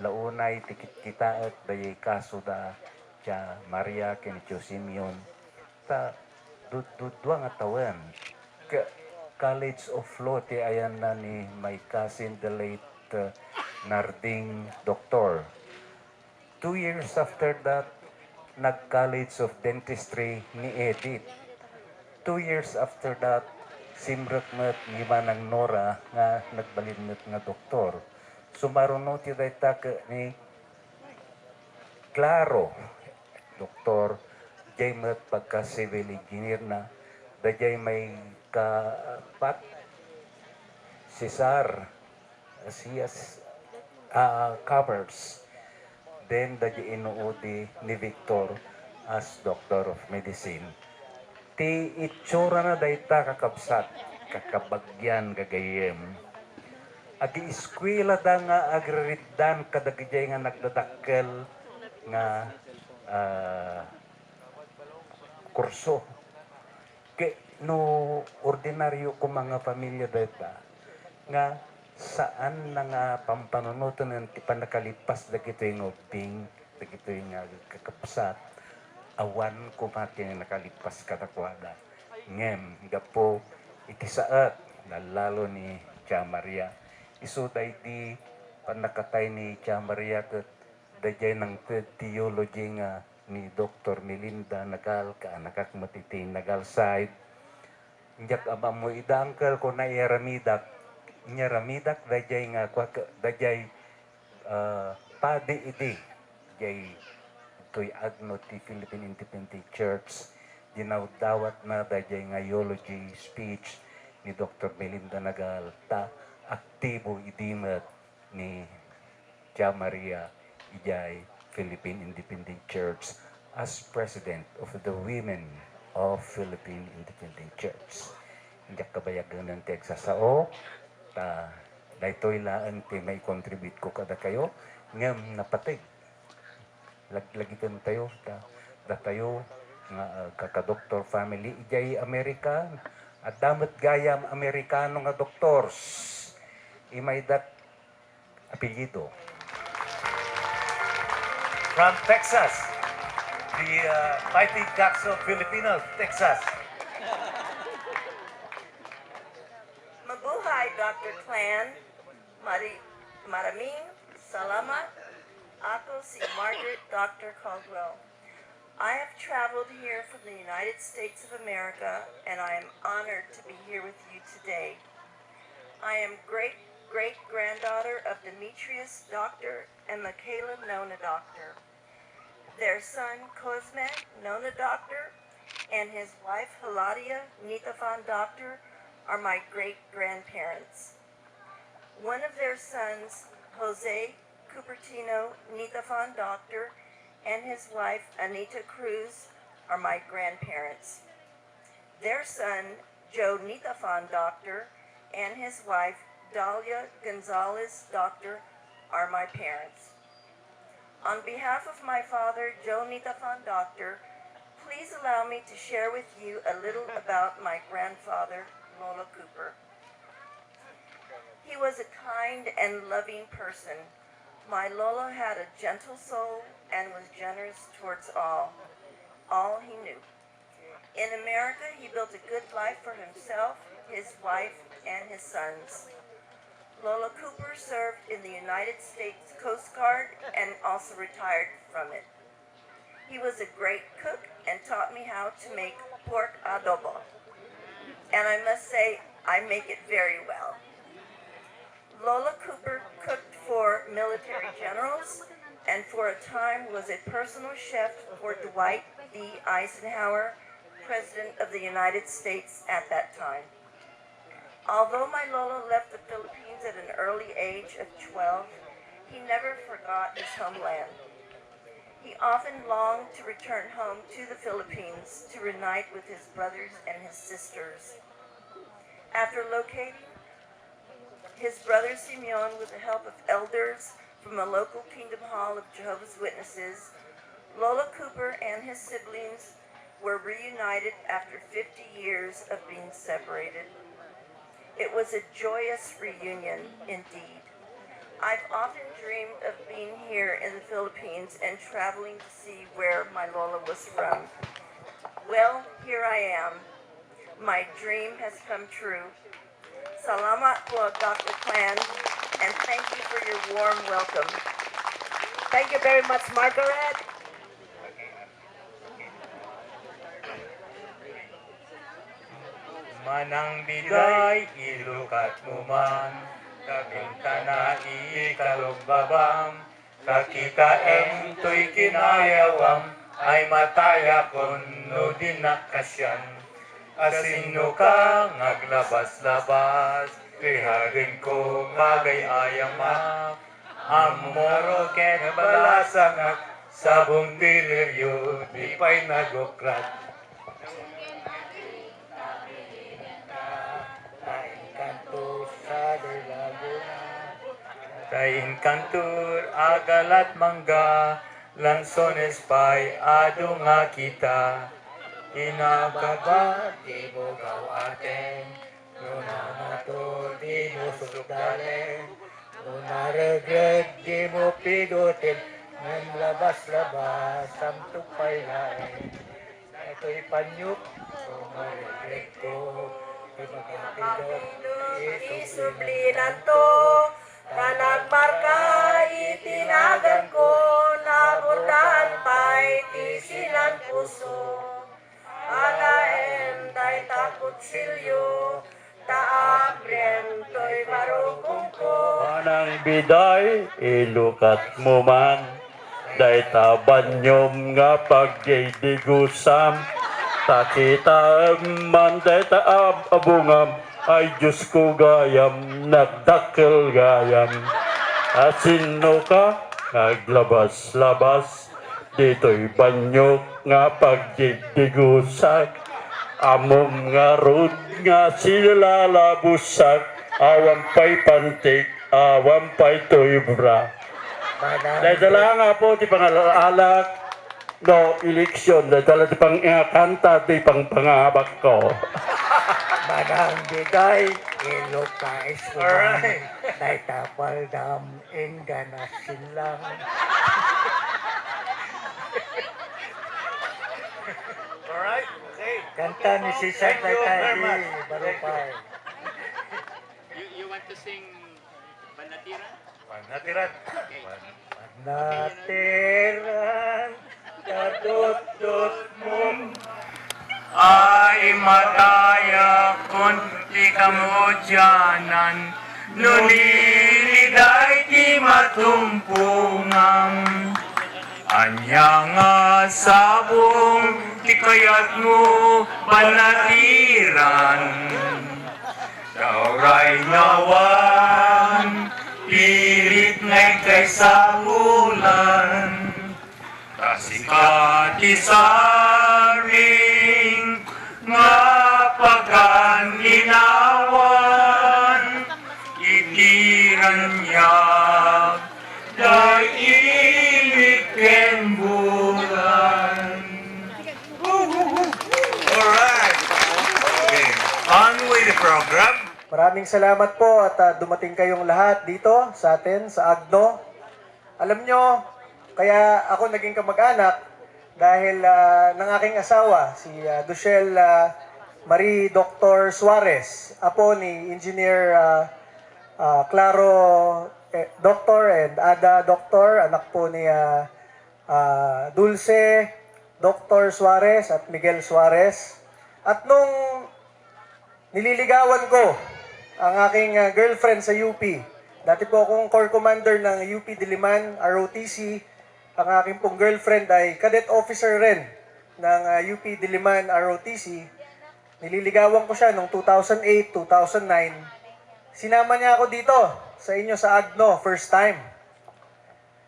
launay ti kitaet dayay kaso da Tia Maria ken Simeon ta dudwa nga tawen College of Law ti ayan na ni my cousin the late Narding Doctor. 2 years after that nag-College of Dentistry ni Edith. 2 years after that, simrek met ni Manang Nora nga nagbalin met nga doktor. Sumaruno ti dayta ni Claro, doktor, jay met pagka civil engineer na, dayay may kapat, Cesar, siyas covers. Then dayay inuudi ni Victor as Doctor of Medicine. Ti itsura na dayta kakabsat, kakabagyan kagayem. Ati eskwela da nga agririddan kadagijay nga nagdadakkel nga kurso. Ke no ordinaryo ko mga pamilya dayta nga saan na nga pampanunutan ng panakalipas dagito yung uping, dagito yung kakapsat, awan ko matin nakalipas katakwada. Ngem, gapo, itisaat, lalo ni Tia Maria. Isuday di panakatay ni Tia Maria kat dayay ng theology nga ni Dr. Melinda Nagal, kaanakak matiti Nagal side, Njak abang mo idangkel ko na iramidak. Nya ramidak dajay nga dajay padi idi. Jay to'y agno ti Philippine Independent Church. Dinawdawat na dajay nga eulogy speech ni Dr. Belinda Nagal. Ta aktibo idimat ni Tia Maria Ijay Philippine Independent Church as President of the Women of Philippine Independent Church. Hindi kabayagan ng Texas sao, ta daytoy laan ti may contribute ko kada kayo, ngam napatig. Lagitan tayo, da tayo, nga kaka-doktor family, ijay Amerika, at damat gayam Amerikano nga doktors, imay dat apelyido. From Texas, the Mighty Ducks of Filipinos, Texas. Mabuhay, Dr. Clan. Maraming salamat. Ako si Margaret Dr. Caldwell. I have traveled here from the United States of America, and I am honored to be here with you today. I am great-granddaughter of Demetrius Doctor and Michaela Nona Doctor. Their son, Cosme Nona Doctor, and his wife, Hiladia Nitafan Doctor, are my great-grandparents. One of their sons, Jose Cupertino Nitafan Doctor, and his wife, Anita Cruz, are my grandparents. Their son, Joe Nitafan Doctor, and his wife, Dalia Gonzalez Doctor, are my parents. On behalf of my father, Joe Nitafan Doctor, please allow me to share with you a little about my grandfather, Lola Cooper. He was a kind and loving person. My Lola had a gentle soul and was generous towards all he knew. In America, he built a good life for himself, his wife, and his sons. Lola Cooper served in the United States Coast Guard and also retired from it. He was a great cook and taught me how to make pork adobo. And I must say, I make it very well. Lola Cooper cooked for military generals and for a time was a personal chef for Dwight D. Eisenhower, President of the United States at that time. Although my Lola left the Philippines at an early age of 12, he never forgot his homeland. He often longed to return home to the Philippines to reunite with his brothers and his sisters. After locating his brother Simeon with the help of elders from a local Kingdom Hall of Jehovah's Witnesses, Lola Cooper and his siblings were reunited after 50 years of being separated. It was a joyous reunion indeed. I've often dreamed of being here in the Philippines and traveling to see where my Lola was from. Well, here I am. My dream has come true. Salamat po, Dr. Clan, and thank you for your warm welcome. Thank you very much, Margaret. Manang biday, ilukat mo man, kabinta na ikalugbabam, kakikaem to'y kinayawam, ay mataya kon no dinakasyan. Asino ka, ngaglabas-labas, riharin ko magay ayamak, amoro ken balasangak, sabong diliryo, di pa'y nagokrat. Tayin kantur, agalat mangga, lansones pa'y ado nga kita. Inababa, di mo gawaten, nuna na to, di mo sukdalen, nuna regret, di mo pidutin, nang labas-labas, samtuk pa'y lain. Ito'y panyuk, sumaregret ko, Kapilot, isublinan to, kanagmarka, itinagan ko, nabutan pa'y tisinan puso. Alaem, day tako kutsilyo, taabriento'y marukungko. Manang biday, ilukat mo man, day tabanyom nga pagdidigusam, takita man day taabungam, ay Diyos ko gayam, nagdakkel gayam. Asino ka, naglabas-labas, dito'y banyok nga pagdidigusak, amom nga rod nga silalabusak, awampay pantik, awampay tuybra. Dahil nga po, di pangalalak, no, eleksyon, dahil di pang kanta, di pang pangabak ko. Madang biday, ilokais ko man, day tapal dam, ingga na silang. Alright, okay. Kanta ni si Santa Tadi, Barupay. You want to sing Banatiran? Panatiran. Natiran, kadot-dot mo. Ay mataya kung di kamudyanan, nuniliday di matumpungan. Anya nga sabong di kayat mo banatiran. Dauray nawan, pilit ngay kay sa bulan. Kasikat isaring nga pagkaninawan, itiran niya dahil ken bulan. Alright. Okay. On with the program. Maraming salamat po at dumating kayong lahat dito sa atin, sa Agno. Alam nyo, kaya ako naging kamag-anak dahil ng aking asawa, si Dushel Marie Dr. Suarez, apo ni Engineer Claro Dr. and Ada Dr., anak po ni Dulce Dr. Suarez at Miguel Suarez. At nung nililigawan ko ang aking girlfriend sa UP, dati po akong Corps Commander ng UP Diliman, ROTC. Ang aking pong girlfriend ay cadet officer rin ng UP Diliman, ROTC. Nililigawan ko siya noong 2008, 2009. Sinama niya ako dito sa inyo sa Agno, first time.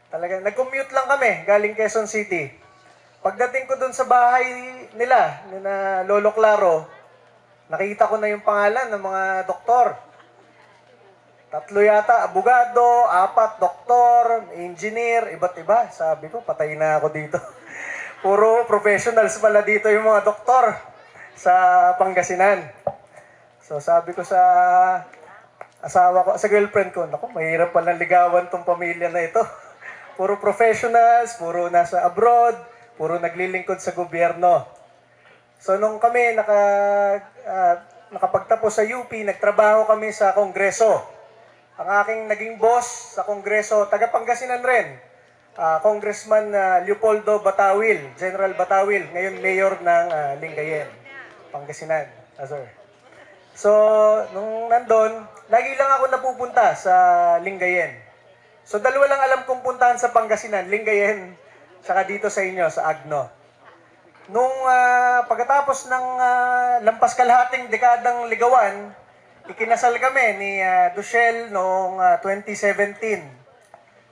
Talagang nag-commute lang kami galing Quezon City. Pagdating ko dun sa bahay nila, na Lolo Claro, nakita ko na yung pangalan ng mga doktor. 3 yata, abogado, 4 doktor, engineer, iba't iba. Sabi ko, patay na ako dito. Puro professionals pala dito yung mga doktor sa Pangasinan. So sabi ko sa asawa ko, sa girlfriend ko, naku, mahirap palang ligawan tong pamilya na ito. Puro professionals, puro nasa abroad, puro naglilingkod sa gobyerno. So nung kami nakapagtapos sa UP, nagtrabaho kami sa Kongreso. Ang aking naging boss sa Kongreso, taga Pangasinan rin, Congressman Leopoldo Batawil, General Batawil, ngayon mayor ng Lingayen, Pangasinan. Sir. So, nung nandun, lagi lang ako napupunta sa Lingayen. So, dalawa lang alam kong puntahan sa Pangasinan, Lingayen, saka dito sa inyo, sa Agno. Nung pagkatapos ng lampas kalahating dekadang ligawan, ikinasal kami ni Dushel noong 2017.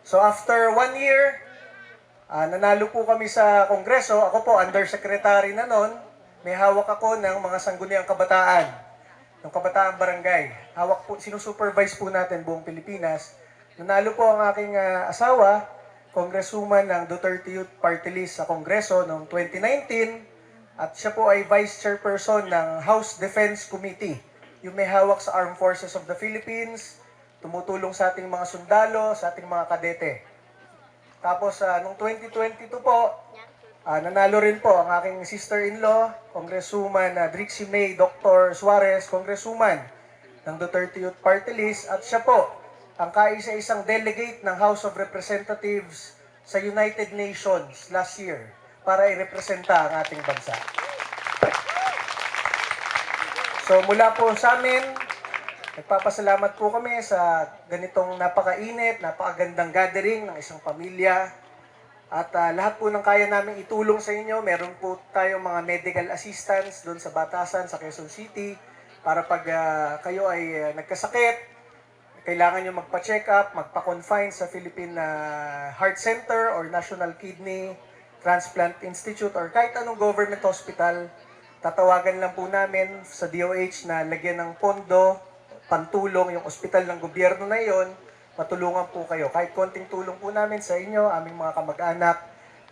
So after 1 year, nanalo po kami sa Kongreso. Ako po, undersecretary na noon. May hawak ako ng mga sangguniang kabataan. Ng kabataan barangay. Hawak po, sinusupervise po natin buong Pilipinas. Nanalo po ang aking asawa, Congresswoman ng Duterte Youth Party List sa Kongreso noong 2019. At siya po ay Vice Chairperson ng House Defense Committee. Yung may hawak sa Armed Forces of the Philippines, tumutulong sa ating mga sundalo, sa ating mga kadete. Tapos, noong 2022 po, nanalo rin po ang aking sister-in-law, Congresswoman Drixie May Dr. Suarez, Congresswoman ng Duterte Youth Party List, at siya po ang kaisa-isang delegate ng House of Representatives sa United Nations last year para i-representa ang ating bansa. So, So mula po sa amin, nagpapasalamat po kami sa ganitong napakainit, napakagandang gathering ng isang pamilya. At lahat po ng kaya namin itulong sa inyo, meron po tayong mga medical assistance doon sa Batasan, sa Quezon City, para pag kayo ay nagkasakit, kailangan nyo magpa-check up, magpa-confine sa Philippine Heart Center or National Kidney Transplant Institute or kahit anong government hospital, tatawagan lang po namin sa DOH na lagyan ng pondo, pantulong yung ospital ng gobyerno na yon, matulungan po kayo. Kahit konting tulong po namin sa inyo, aming mga kamag-anak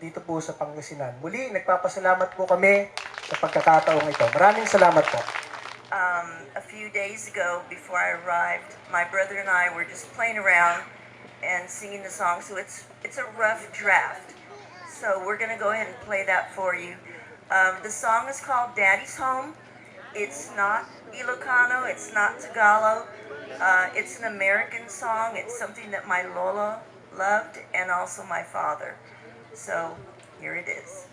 dito po sa Pangasinan. Muli, nagpapasalamat po kami sa pagkakataong ito. Maraming salamat po. A few days ago, before I arrived, my brother and I were just playing around and singing the song. So it's a rough draft. So we're gonna go ahead and play that for you. The song is called Daddy's Home. It's not Ilocano, it's not Tagalog. It's an American song. It's something that my Lola loved and also my father. So here it is.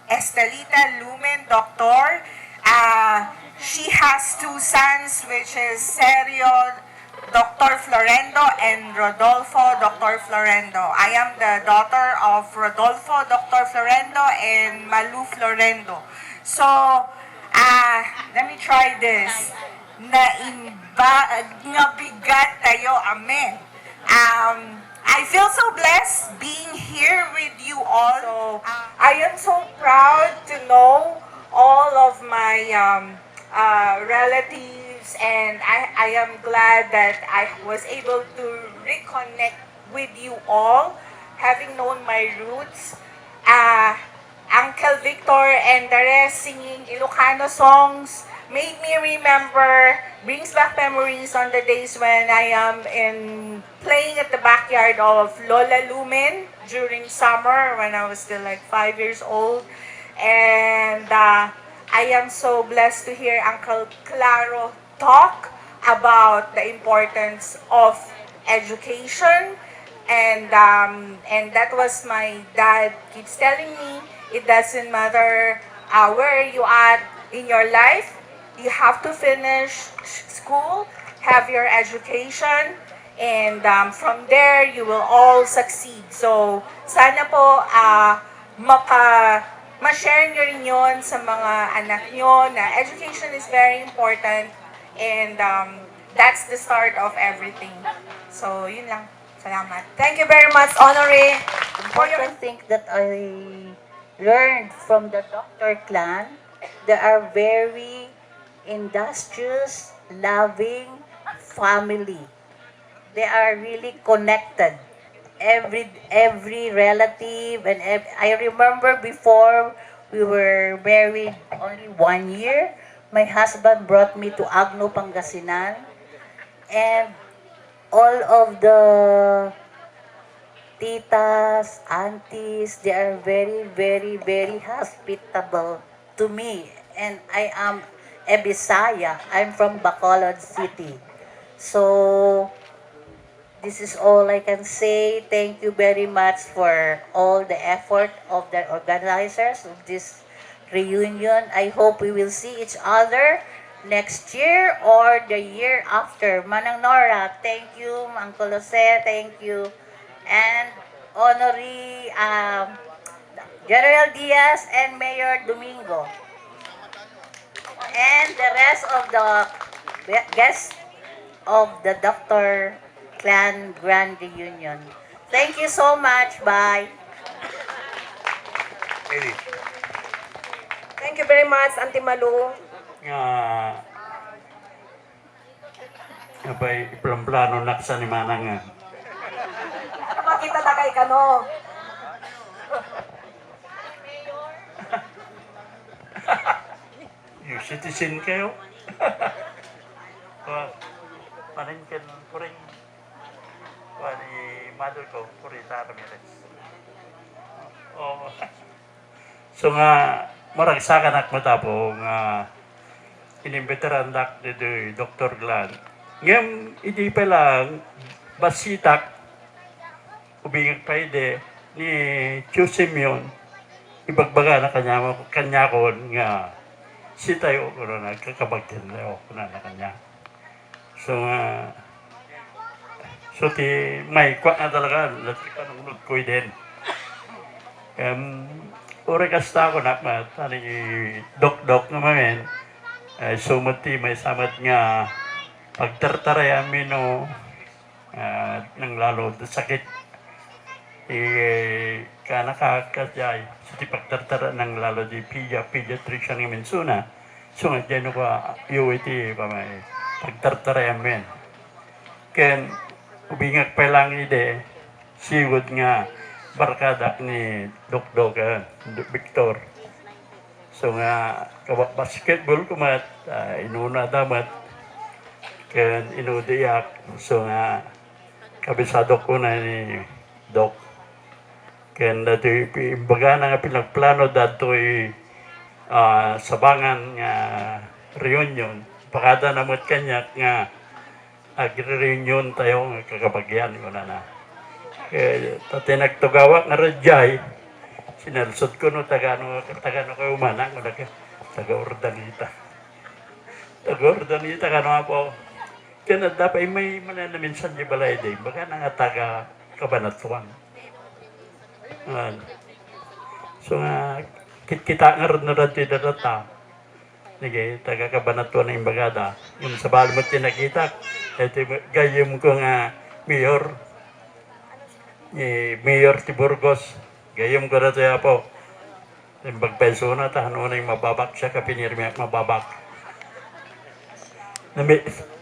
Estelita Lumen, Doctor. She has two sons, which is Sergio Dr. Florendo and Rodolfo Dr. Florendo. I am the daughter of Rodolfo Dr. Florendo and Malu Florendo. So, let me try this. Nabigat tayo, amen. I feel so blessed being here with you all. So, I am so proud to know all of my relatives, and I am glad that I was able to reconnect with you all, having known my roots. Uncle Victor and the rest singing Ilocano songs made me remember, brings back memories on the days when I am playing at the backyard of Lola Lumen during summer when I was still like 5 years old. And I am so blessed to hear Uncle Claro talk about the importance of education. And that was my dad keeps telling me, it doesn't matter where you are in your life, you have to finish school, have your education, and from there, you will all succeed. So, sana po ma-share nyo rin yun sa mga anak nyo na education is very important and that's the start of everything. So, yun lang. Salamat. Thank you very much, Honoree. Important thing that I learned from the Dr. clan, they are very industrious, loving family. They are really connected. Every relative and I remember before we were married only 1 year, my husband brought me to Agno, Pangasinan, and all of the titas, aunties, they are very, very, very hospitable to me. And I am a Bisaya. I'm from Bacolod City. So, this is all I can say. Thank you very much for all the effort of the organizers of this reunion. I hope we will see each other next year or the year after. Manang Nora, thank you. Uncle Jose, thank you. And Honoree General Diaz and Mayor Domingo. And the rest of the guests of the Dr. Clan Grand Reunion. Thank you so much. Bye. Thank you very much, Auntie Malu. Abay, plano naksa ni Manang nga. Makita na kay Kano. You citizen kayo? Paningkin ko rin. Ni mother ko, Purita Ramirez. Oh. So nga, marag sa kanak mo tapo nga inimbitaran dak de Dr. Glan. Ngayon, hindi pa lang basitak ubingag pa ide ni Chu Simeon ibagbaga na kanya ko nga si tayo ko na nagkakabagtin na ako na kanya. So nga so ti may kwa na talaga lati ka nung ko din. Ore kasta ko na tani dok naman sumati may samat nga pagtartaray amin no nang lalo sakit kanakakajay sa pagtartara ng lalo di pediatrician ng mensuna so nga dyan ko UIT pa may pagtartaray amin ken ubingag pa lang ide siwod nga barkada ni Dok Victor. So nga, basketball kumat, inuna damat, kan inudiyak. So nga, kabisado ko na ni Dok. Kan dito imbaga na nga pinagplano dato sabangan nga reunion. Pakada namot kanya nga agre-reunion tayo nga kakabagyan ko na. Tati nagtugawak nga rajay, sinalsod ko no tagano kayo umanang ko taga-Urdanita. Taga-Urdanita ka no po. Kaya dapat may mananaminsan di balay day, baka nga taga-Kabanatuan. So nga, kita nga rin na rin tinatata. Sige, taga-Kabanatuan na yung bagada. Yung sa balmot tinakita, ito gayom ko nga mayor, Mayor Tiburgos, gayom ko na tayo po. Yung bagpeso na, tahan na yung mababak siya, kapinirmiyak mababak.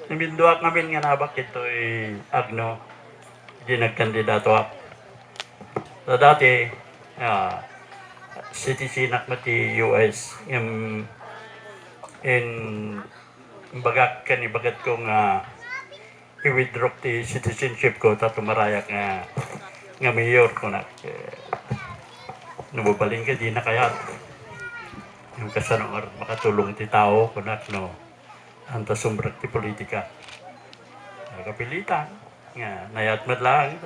Naminduak namin nga nabak ito Agno, hindi nagkandidato ako. So dati, citizen mati US, in bagak kanibagat kong i-withdraw ti citizenship ko, tatumarayak nga mayor ko na nabubaling ka di na kaya yung kasanong makatulong ti tao ko na no anta sumbrak ti politika kapilitan nga nayat madlang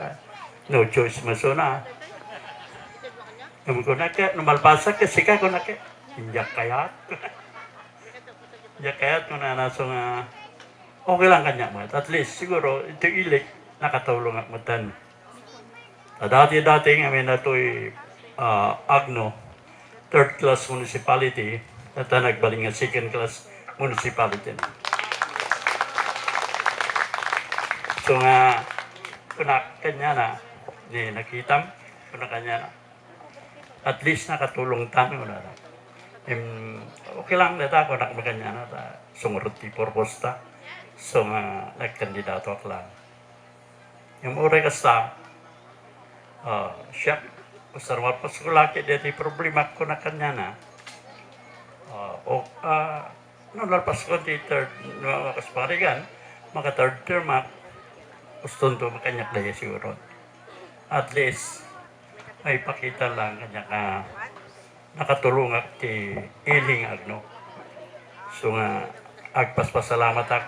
no choice masuna naman ko na ka numalpasak ka sika ko na ka injak kayat Ya kaya't mo na naso nga okay lang kanya mo. At least siguro ito ilik nakatulong at matan. Dati nga may natoy Agno, third class municipality at nagbaling nga second class municipality. So nga, kuna kanya na, di nakitam, kuna kanya na. At least nakatulong tayo na. Okay lang dito ako nakmakanya na sumurot ti purposta. So nga, nagkandidato ako lang. Yung uri kasta, siya, usarwar pa sa kulaki dito problema ko na kanya na. Nalpas ko di third, kasparigan, maka third term, gusto nito makanyak daya siguro. At least, ay pakita lang kanya ka nakatulong at ti Iling Agno. So nga, agpaspasalamat ak.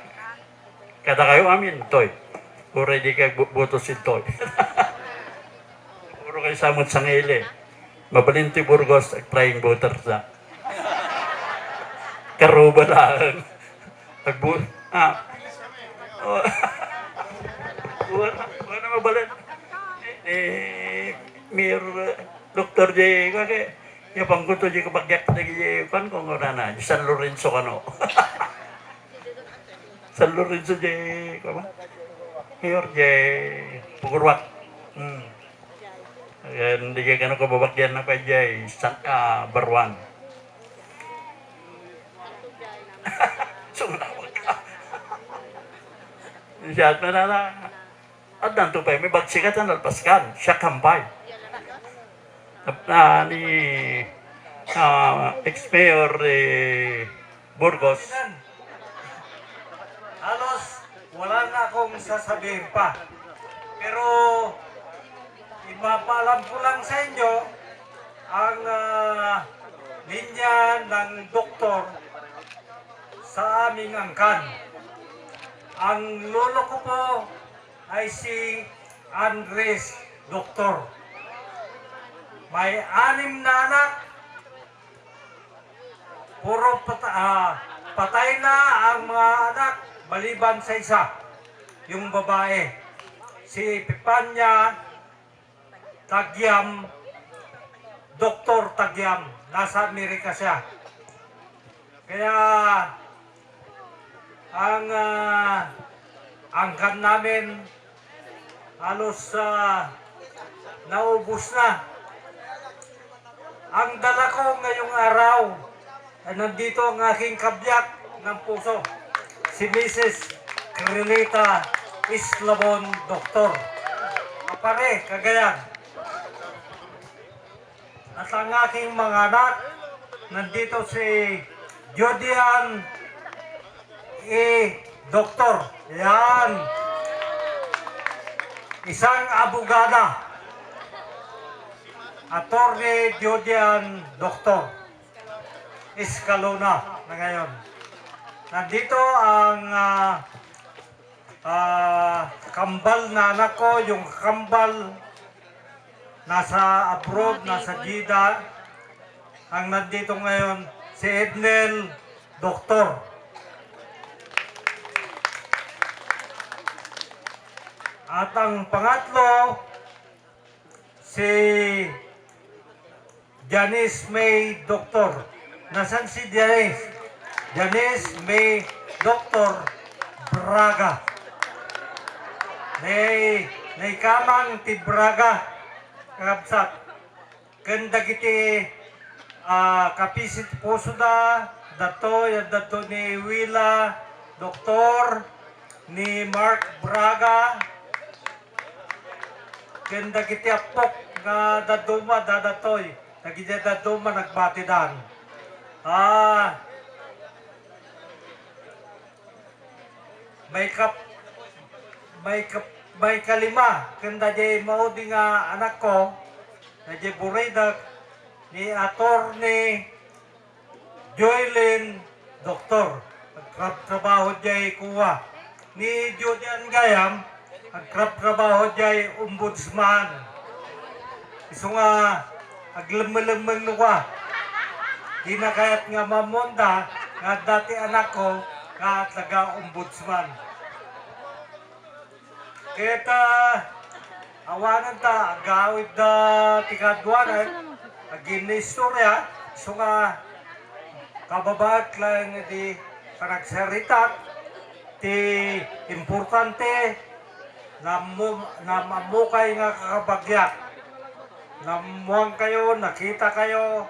Kada kayo amin, Toy. Puro di kayo buto si Toy. Puro kayo samot sang ili. Mabalinti Burgos, flying voter sa. Karuba lang. Wala mabalin. Mir Dr. J. Kake, yung pangkuto J. Kabagyak na J. Kung na na, San Lorenzo kano. San Lorenzo J. Kama? Mayor J. Pugurwak. Hindi ka kano kababagyan na pa J. Barwan. Sumunawag ka. Siya at manala. At nanto pa, may bagsikat na nalpaskan. Siya kampay. Ni ex-mayor Burgos. Halos wala na akong sasabihin pa. Pero ipapaalam ko lang sa inyo ang linya ng doktor sa aming angkan. Ang lolo ko po ay si Andres Doktor. May 6 na anak. Puro patay na ang mga anak maliban sa isa, yung babae. Si Pipanya Tagyam, Dr. Tagyam, nasa Amerika siya. Kaya ang angkan namin halos naubos na. Ang dala ko ngayong araw ay nandito ang aking kabyak ng puso, si Mrs. Crilita Islabon Doktor. Kapare, Cagayan. At ang aking mga anak, nandito si Jodian Doktor. Yan. Isang abogada. Attorney Jodian Doktor. Escalona na ngayon. Nandito ang kambal na anak ko, yung kambal nasa abroad, nasa Jeddah. Ang nandito ngayon, si Ednel Doktor. At ang pangatlo, si Janice May Doktor. Nasaan si Janice? Janice May Doktor Braga. Nay kamang ti Braga. Kakabsat. Ganda kiti kapisit puso da. Dato ni Willa Doktor. Ni Mark Braga. Ganda kiti apok nga daduma dadatoy. Nagida daduma nagbatidan. May kalima kanda jay maudi nga anak ko na jay buredak ni Attorney Joylyn Doktor. Nagtrabaho jay kuwa ni Judian Gayam. Nagtrabaho jay ombudsman. Iso nga aglemeng-lemeng nuwa. Di na kayat nga mamonda nga dati anak ko nga taga-ombudsman. Kaya awanan ta, gawid na tikadwanan, agin na istorya, so nga kababat lang di panagsaritat, ti importante na mamukay nga kakabagyak. Namuang kayo, nakita kayo,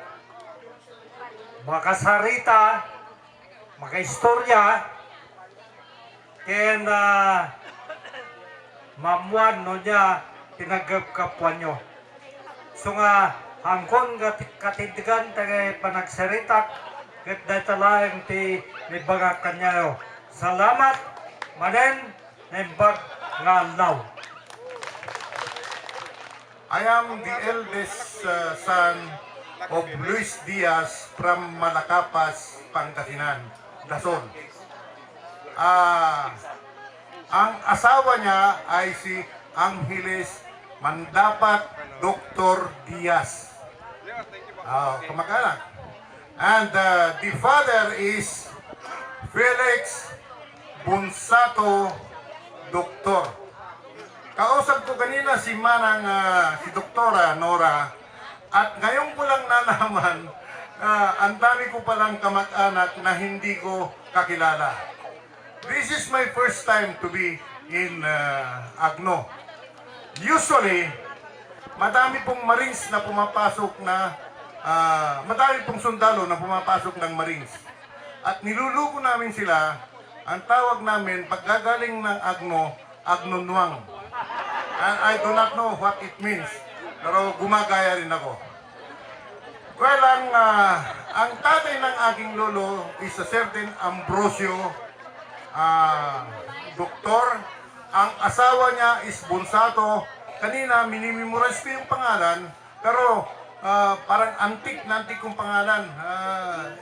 makasarita, makaistorya, kaya mamuan no niya pinagkapwan nyo. So nga, hangkon katindigan tagay panagsaritak, kat dahil ti may baga kanyayo. Salamat, manen, nembag nga law. I am the eldest son of Luis Diaz from Malacapas, Pangasinan, Dasol. Ang asawa niya ay si Angeles Mandapat Dr. Diaz. Kamag-anak. And the father is Felix Bunsato Dr. Kausap ko kanina si Manang, si Doktora Nora, at ngayon ko lang nalaman, ang dami ko palang kamag-anak na hindi ko kakilala. This is my first time to be in Agno. Usually, madami pong Marines na pumapasok na, madami pong sundalo na pumapasok ng Marines. At niluluko namin sila, ang tawag namin, pagkagaling ng Agno, Agnonwang. And I do not know what it means, pero gumagaya rin ako. Well, ang tatay ng aking lolo is a certain Ambrosio Doktor. Ang asawa niya is Bunsato. Kanina, minimemorize ko yung pangalan, pero parang antik na antik kong pangalan.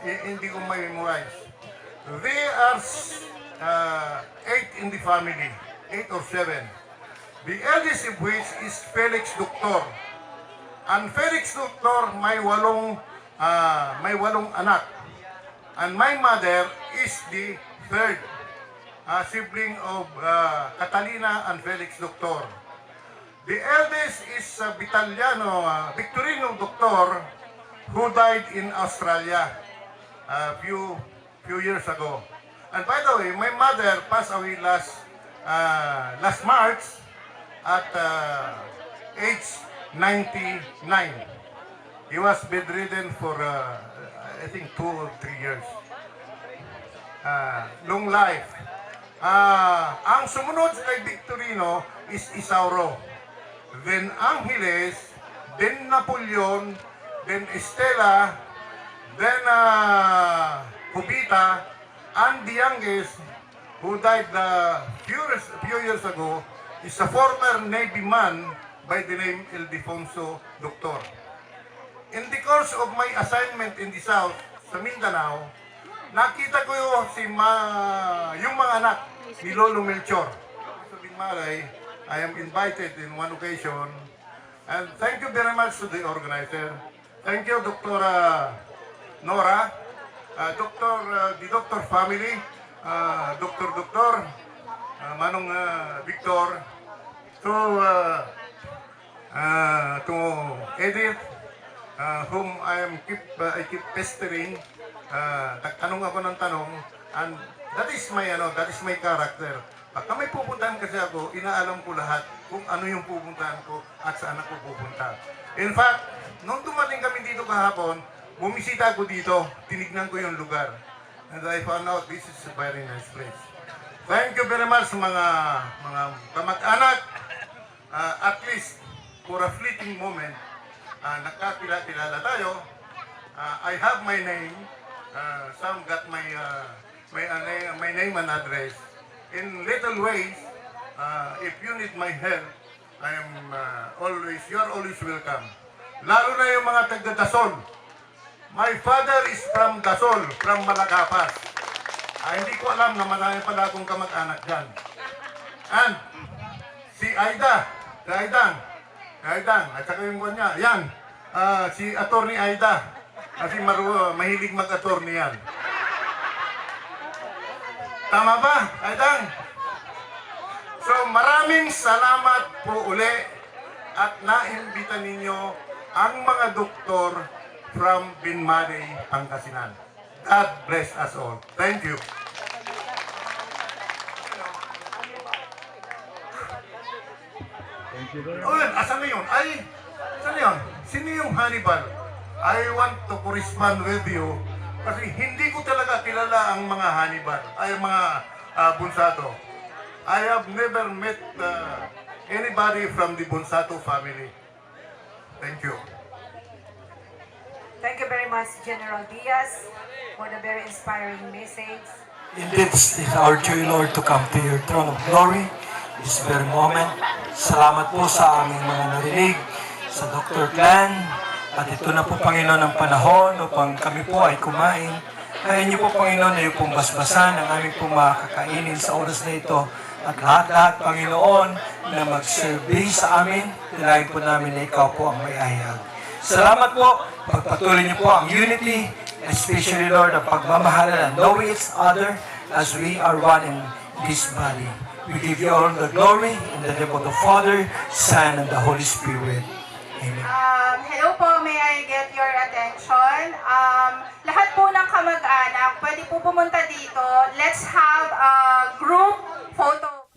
Hindi ko ma-memorize. They are 8 in the family, 8 or 7. The eldest of which is Felix Doktor. And Felix Doktor may walong anak. And my mother is the third sibling of Catalina and Felix Doktor. The eldest is Victorino Doktor, who died in Australia a few years ago. And by the way, my mother passed away last March at age 99. He was bedridden for I think 2 or 3 years. Long life. Ang sumunod kay Victorino is Isauro, then Angeles, then Napoleon, then Estela, then Jubita, and the youngest, who died few years ago, is a former Navy man by the name Ildefonso Doktor. In the course of my assignment in the South, sa Mindanao, nakita ko yung mga anak ni Lolo Melchor. So, Binmalay, I am invited in one occasion, and thank you very much to the organizer. Thank you, Dr. Nora, the Doctor family, Dr. Manong Victor, to Edith, whom I keep pestering. Nagtanong ako ng tanong, and that is my character. Pagka may pupuntahan kasi ako, inaalam ko lahat kung ano yung pupuntahan ko at saan ako pupunta. In fact, nung dumating kami dito kahapon, bumisita ako dito, tinignan ko yung lugar. And I found out this is a very nice place. Thank you very much mga kamag-anak. At least for a fleeting moment, nagkakilala tayo. I have my name. Some got my name and address. In little ways, if you need my help, you are always welcome. Lalo na yung mga taga-Dasol. My father is from Dasol, from Malacapas. Hindi ko alam na marami pala akong kamag-anak dyan. And si Aidang, at saka yung buwan niya, yan, si Attorney Aida, kasi mahilig mag-attorney yan. Tama ba, Aydang? So maraming salamat po uli at naimbita ninyo ang mga doktor from Binmari, Pangasinan. God bless us all. Thank you. Oh, yun. Asan na yun? Ay, asan na yun? Sino yung Hannibal? I want to correspond with you kasi hindi ko talaga kilala ang mga Hannibal, ay mga Bunsato. I have never met anybody from the Bunsato family. Thank you. Thank you very much, General Diaz, for the very inspiring message. Indeed, it is our joy, Lord, to come to your throne of glory this very moment. Salamat po sa aming mga narinig, sa Dr. Clan. At ito na po, Panginoon, ang panahon upang kami po ay kumain. Kaya niyo po, Panginoon, na yung pong basbasan ang aming pong makakainin sa oras na ito. At lahat-lahat, Panginoon, na mag-serving sa amin, tinahin po namin na ikaw po ang may-ayag. Salamat po, pagpatuloy niyo po ang unity, especially, Lord, ang pagmamahalan and knowing each other as we are one in this body. We give you all the glory in the name of the Father, Son, and the Holy Spirit. Amen. Hello po, may I get your attention? Lahat po ng kamag-anak, pwede po pumunta dito. Let's have a group photo.